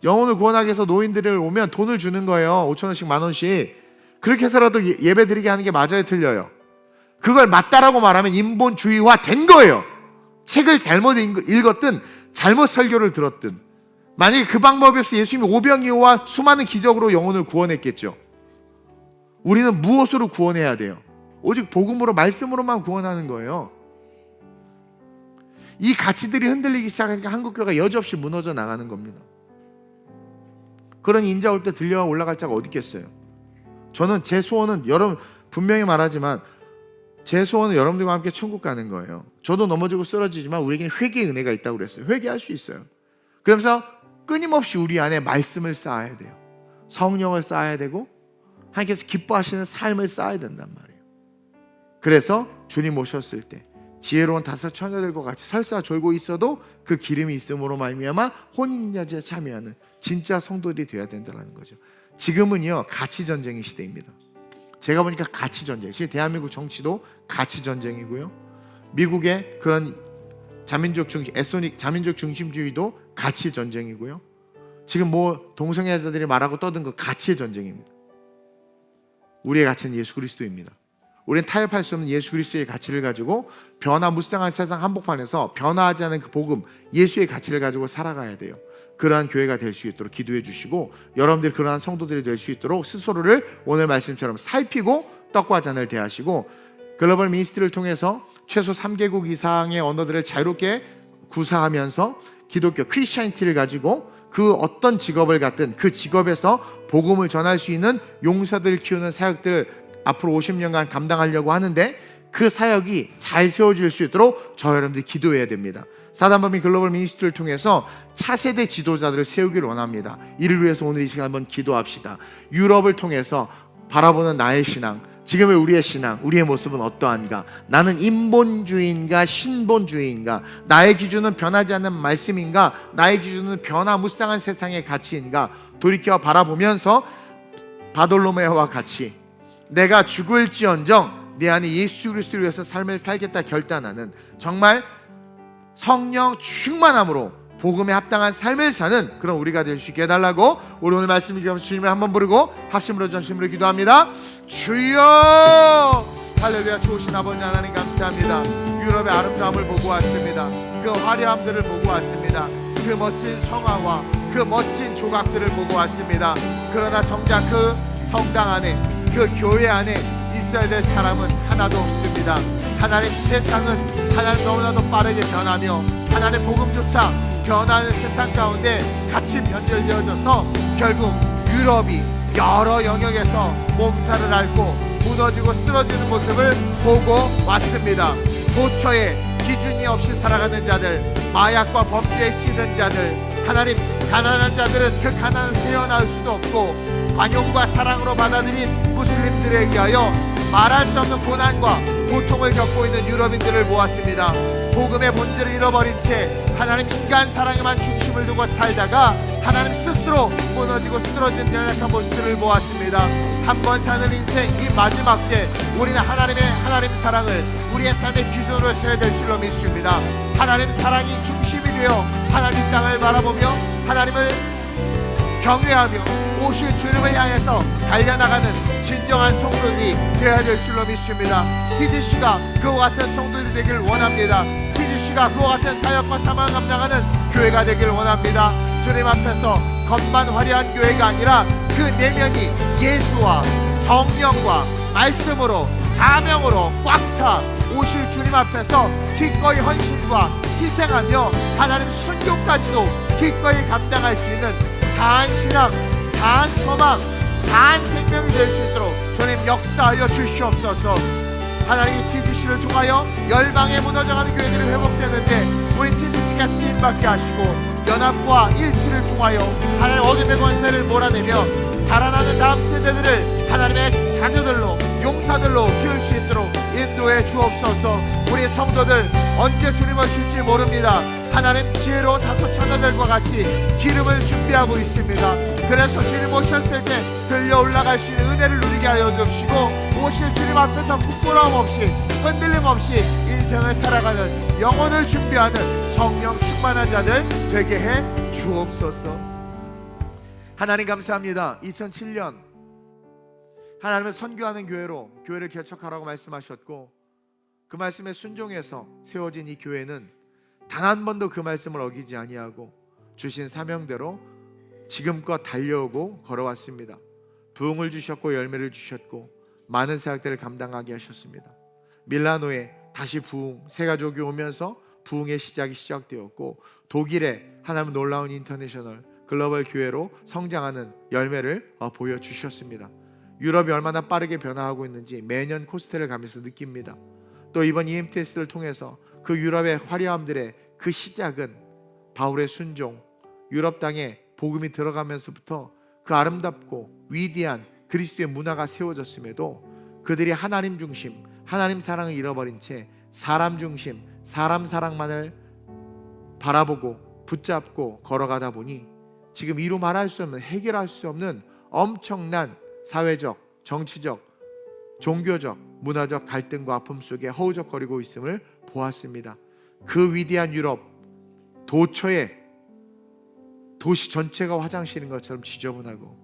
영혼을 구원하기 위해서 노인들을 오면 돈을 주는 거예요. 5,000원씩 10,000원씩. 그렇게 해서라도 예배 드리게 하는 게 맞아요 틀려요? 그걸 맞다라고 말하면 인본주의화 된 거예요. 책을 잘못 읽었든 잘못 설교를 들었든, 만약에 그 방법이 없어 예수님이 오병이어와 수많은 기적으로 영혼을 구원했겠죠. 우리는 무엇으로 구원해야 돼요? 오직 복음으로, 말씀으로만 구원하는 거예요. 이 가치들이 흔들리기 시작하니까 한국교회가 여지없이 무너져 나가는 겁니다. 그런 인자 올 때 들려와 올라갈 자가 어디 있겠어요? 저는 제 소원은, 여러분 분명히 말하지만 제 소원은 여러분들과 함께 천국 가는 거예요. 저도 넘어지고 쓰러지지만 우리에게는 회개의 은혜가 있다고 그랬어요. 회개할 수 있어요. 그러면서 끊임없이 우리 안에 말씀을 쌓아야 돼요. 성령을 쌓아야 되고 하나님께서 기뻐하시는 삶을 쌓아야 된단 말이에요. 그래서 주님 오셨을 때 지혜로운 다섯 처녀들과 같이 설사 졸고 있어도 그 기름이 있음으로 말미암아 혼인잔치에 참여하는 진짜 성도들이 되어야 된다는 거죠. 지금은요, 가치 전쟁의 시대입니다. 제가 보니까 가치 전쟁, 대한민국 정치도 가치 전쟁이고요, 미국의 그런 에스닉 자민족 중심주의도 가치 전쟁이고요, 지금 뭐 동성애자들이 말하고 떠든 그 가치의 전쟁입니다. 우리의 가치는 예수 그리스도입니다. 우리는 타협할 수 없는 예수 그리스도의 가치를 가지고 변화무쌍한 세상 한복판에서 변화하지 않은 그 복음, 예수의 가치를 가지고 살아가야 돼요. 그러한 교회가 될 수 있도록 기도해 주시고, 여러분들이 그러한 성도들이 될 수 있도록 스스로를 오늘 말씀처럼 살피고 떡과 잔을 대하시고, 글로벌 미니스트리를 통해서 최소 3개국 이상의 언어들을 자유롭게 구사하면서 기독교 크리스찬티를 가지고 그 어떤 직업을 갖든 그 직업에서 복음을 전할 수 있는 용사들을 키우는 사역들을 앞으로 50년간 감당하려고 하는데, 그 사역이 잘 세워질 수 있도록 저 여러분들이 기도해야 됩니다. 사단법인 글로벌 미니스트리를 통해서 차세대 지도자들을 세우기를 원합니다. 이를 위해서 오늘 이 시간 한번 기도합시다. 유럽을 통해서 바라보는 나의 신앙, 지금의 우리의 신앙, 우리의 모습은 어떠한가? 나는 인본주의인가 신본주의인가? 나의 기준은 변하지 않는 말씀인가? 나의 기준은 변화무쌍한 세상의 가치인가? 돌이켜 바라보면서 바돌로메오와 같이 내가 죽을지언정 내 안에 예수 그리스도를 위해서 삶을 살겠다 결단하는, 정말 성령 충만함으로 복음에 합당한 삶을 사는 그런 우리가 될 수 있게 해달라고, 우리 오늘 말씀 읽으면서 주님을 한번 부르고 합심으로 전심으로 기도합니다. 주여, 할렐루야. 좋으신 아버지 하나님 감사합니다. 유럽의 아름다움을 보고 왔습니다. 그 화려함들을 보고 왔습니다. 그 멋진 성화와 그 멋진 조각들을 보고 왔습니다. 그러나 정작 그 성당 안에, 그 교회 안에 있어야 될 사람은 하나도 없습니다. 하나님, 세상은 하나님 너무나도 빠르게 변하며 하나님 복음조차 변하는 세상 가운데 같이 변절되어져서 결국 유럽이 여러 영역에서 몸살을 앓고 무너지고 쓰러지는 모습을 보고 왔습니다. 도처에 기준이 없이 살아가는 자들, 마약과 범죄에 씌든 자들, 하나님, 가난한 자들은 그 가난을 세어나올 수도 없고 관용과 사랑으로 받아들인 무슬림들에 의하여 말할 수 없는 고난과 고통을 겪고 있는 유럽인들을 보았습니다. 복음의 본질을 잃어버린 채 하나님 인간 사랑에만 중심을 두고 살다가 하나님 스스로 무너지고 쓰러진 연약한 모습들을 보았습니다. 한 번 사는 인생 이 마지막 때 우리는 하나님 사랑을 우리의 삶의 기준으로 세워야 될 줄로 믿습니다. 하나님 사랑이 중심이 되어 하나님 땅을 바라보며 하나님을 경외하며 오실 주님을 향해서 달려나가는 진정한 성도들이 되어야 될 줄로 믿습니다. TGC가 그와 같은 성도들이 되길 원합니다. TGC가 그와 같은 사역과 사명을 감당하는 교회가 되길 원합니다. 주님 앞에서 겉만 화려한 교회가 아니라 그 내면이 예수와 성령과 말씀으로 사명으로 꽉 차 오실 주님 앞에서 기꺼이 헌신과 희생하며 하나님 순교까지도 기꺼이 감당할 수 있는 사한 신앙, 사한 소망, 사한 생명이 될 수 있도록 주님 역사하여 주시옵소서. 하나님, 이 TGC를 통하여 열방에 무너져가는 교회들이 회복되는데 우리 TGC가 쓰임받게 하시고 연합과 일치를 통하여 하나님 어둠의 권세를 몰아내며 자라나는 다음 세대들을 하나님의 자녀들로, 용사들로 키울 수 있도록 인도해 주옵소서. 우리 성도들 언제 주님 오실지 모릅니다. 하나님, 지혜로운 다섯 처녀들과 같이 기름을 준비하고 있습니다. 그래서 주님 오셨을 때 들려 올라갈 수 있는 은혜를 누리게 하여 주시고 오실 주님 앞에서 부끄러움 없이 흔들림 없이 인생을 살아가는 영혼을 준비하는 성령 충만한 자들 되게 해 주옵소서. 하나님 감사합니다. 2007년 하나님은 선교하는 교회로 교회를 개척하라고 말씀하셨고 그 말씀에 순종해서 세워진 이 교회는 단 한 번도 그 말씀을 어기지 아니하고 주신 사명대로 지금껏 달려오고 걸어왔습니다. 부흥을 주셨고 열매를 주셨고 많은 사역들을 감당하게 하셨습니다. 밀라노에 다시 부흥, 새 가족이 오면서 부흥의 시작이 시작되었고 독일에 하나님 놀라운 인터내셔널 글로벌 교회로 성장하는 열매를 보여주셨습니다. 유럽이 얼마나 빠르게 변화하고 있는지 매년 코스텔을 가면서 느낍니다. 또 이번 EMTS를 통해서 그 유럽의 화려함들의 그 시작은 바울의 순종, 유럽 땅에 복음이 들어가면서부터 그 아름답고 위대한 그리스도의 문화가 세워졌음에도 그들이 하나님 중심, 하나님 사랑을 잃어버린 채 사람 중심, 사람 사랑만을 바라보고 붙잡고 걸어가다 보니 지금 이루 말할 수 없는, 해결할 수 없는 엄청난 사회적, 정치적, 종교적, 문화적 갈등과 아픔 속에 허우적거리고 있음을 보았습니다. 그 위대한 유럽 도처에 도시 전체가 화장실인 것처럼 지저분하고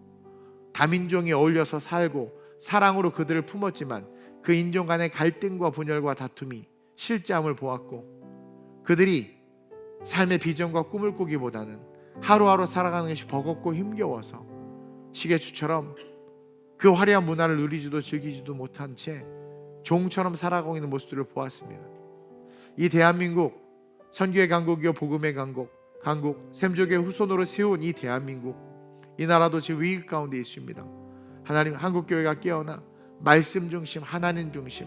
다민족이 어울려서 살고 사랑으로 그들을 품었지만 그 인종 간의 갈등과 분열과 다툼이 실제함을 보았고 그들이 삶의 비전과 꿈을 꾸기보다는 하루하루 살아가는 것이 버겁고 힘겨워서 시계추처럼 그 화려한 문화를 누리지도 즐기지도 못한 채 종처럼 살아가고 있는 모습들을 보았습니다. 이 대한민국 선교의 강국이요 복음의 강국 샘족의 후손으로 세운 이 대한민국, 이 나라도 지금 위기 가운데 있습니다. 하나님, 한국교회가 깨어나 말씀 중심, 하나님 중심,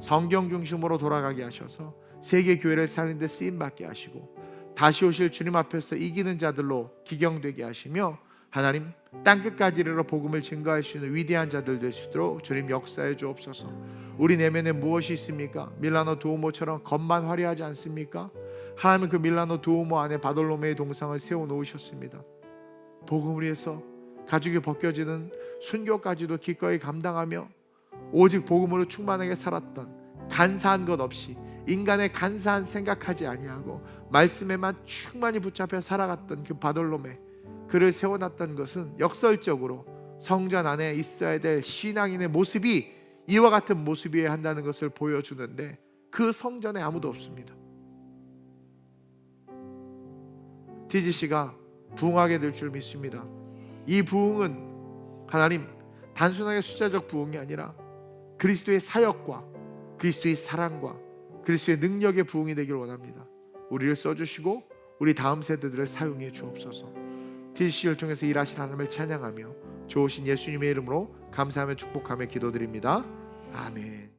성경 중심으로 돌아가게 하셔서 세계 교회를 살리는 데 쓰임받게 하시고 다시 오실 주님 앞에서 이기는 자들로 기경되게 하시며 하나님 땅끝까지 이르러 복음을 증거할 수 있는 위대한 자들 될 수 있도록 주님 역사해 주옵소서. 우리 내면에 무엇이 있습니까? 밀라노 두오모처럼 겉만 화려하지 않습니까? 하나님은 그 밀라노 두오모 안에 바돌로메의 동상을 세워 놓으셨습니다. 복음을 위해서 가죽이 벗겨지는 순교까지도 기꺼이 감당하며 오직 복음으로 충만하게 살았던, 간사한 것 없이 인간의 간사한 생각하지 아니하고 말씀에만 충만히 붙잡혀 살아갔던 그 바돌로메, 그를 세워놨던 것은 역설적으로 성전 안에 있어야 될 신앙인의 모습이 이와 같은 모습이어야 한다는 것을 보여주는데 그 성전에 아무도 없습니다. TGC가 부흥하게 될 줄 믿습니다. 이 부흥은 하나님 단순하게 숫자적 부흥이 아니라 그리스도의 사역과 그리스도의 사랑과 그리스도의 능력의 부흥이 되길 원합니다. 우리를 써주시고 우리 다음 세대들을 사용해 주옵소서. TGC를 통해서 일하신 하나님을 찬양하며 좋으신 예수님의 이름으로 감사하며 축복하며 기도드립니다. 아멘.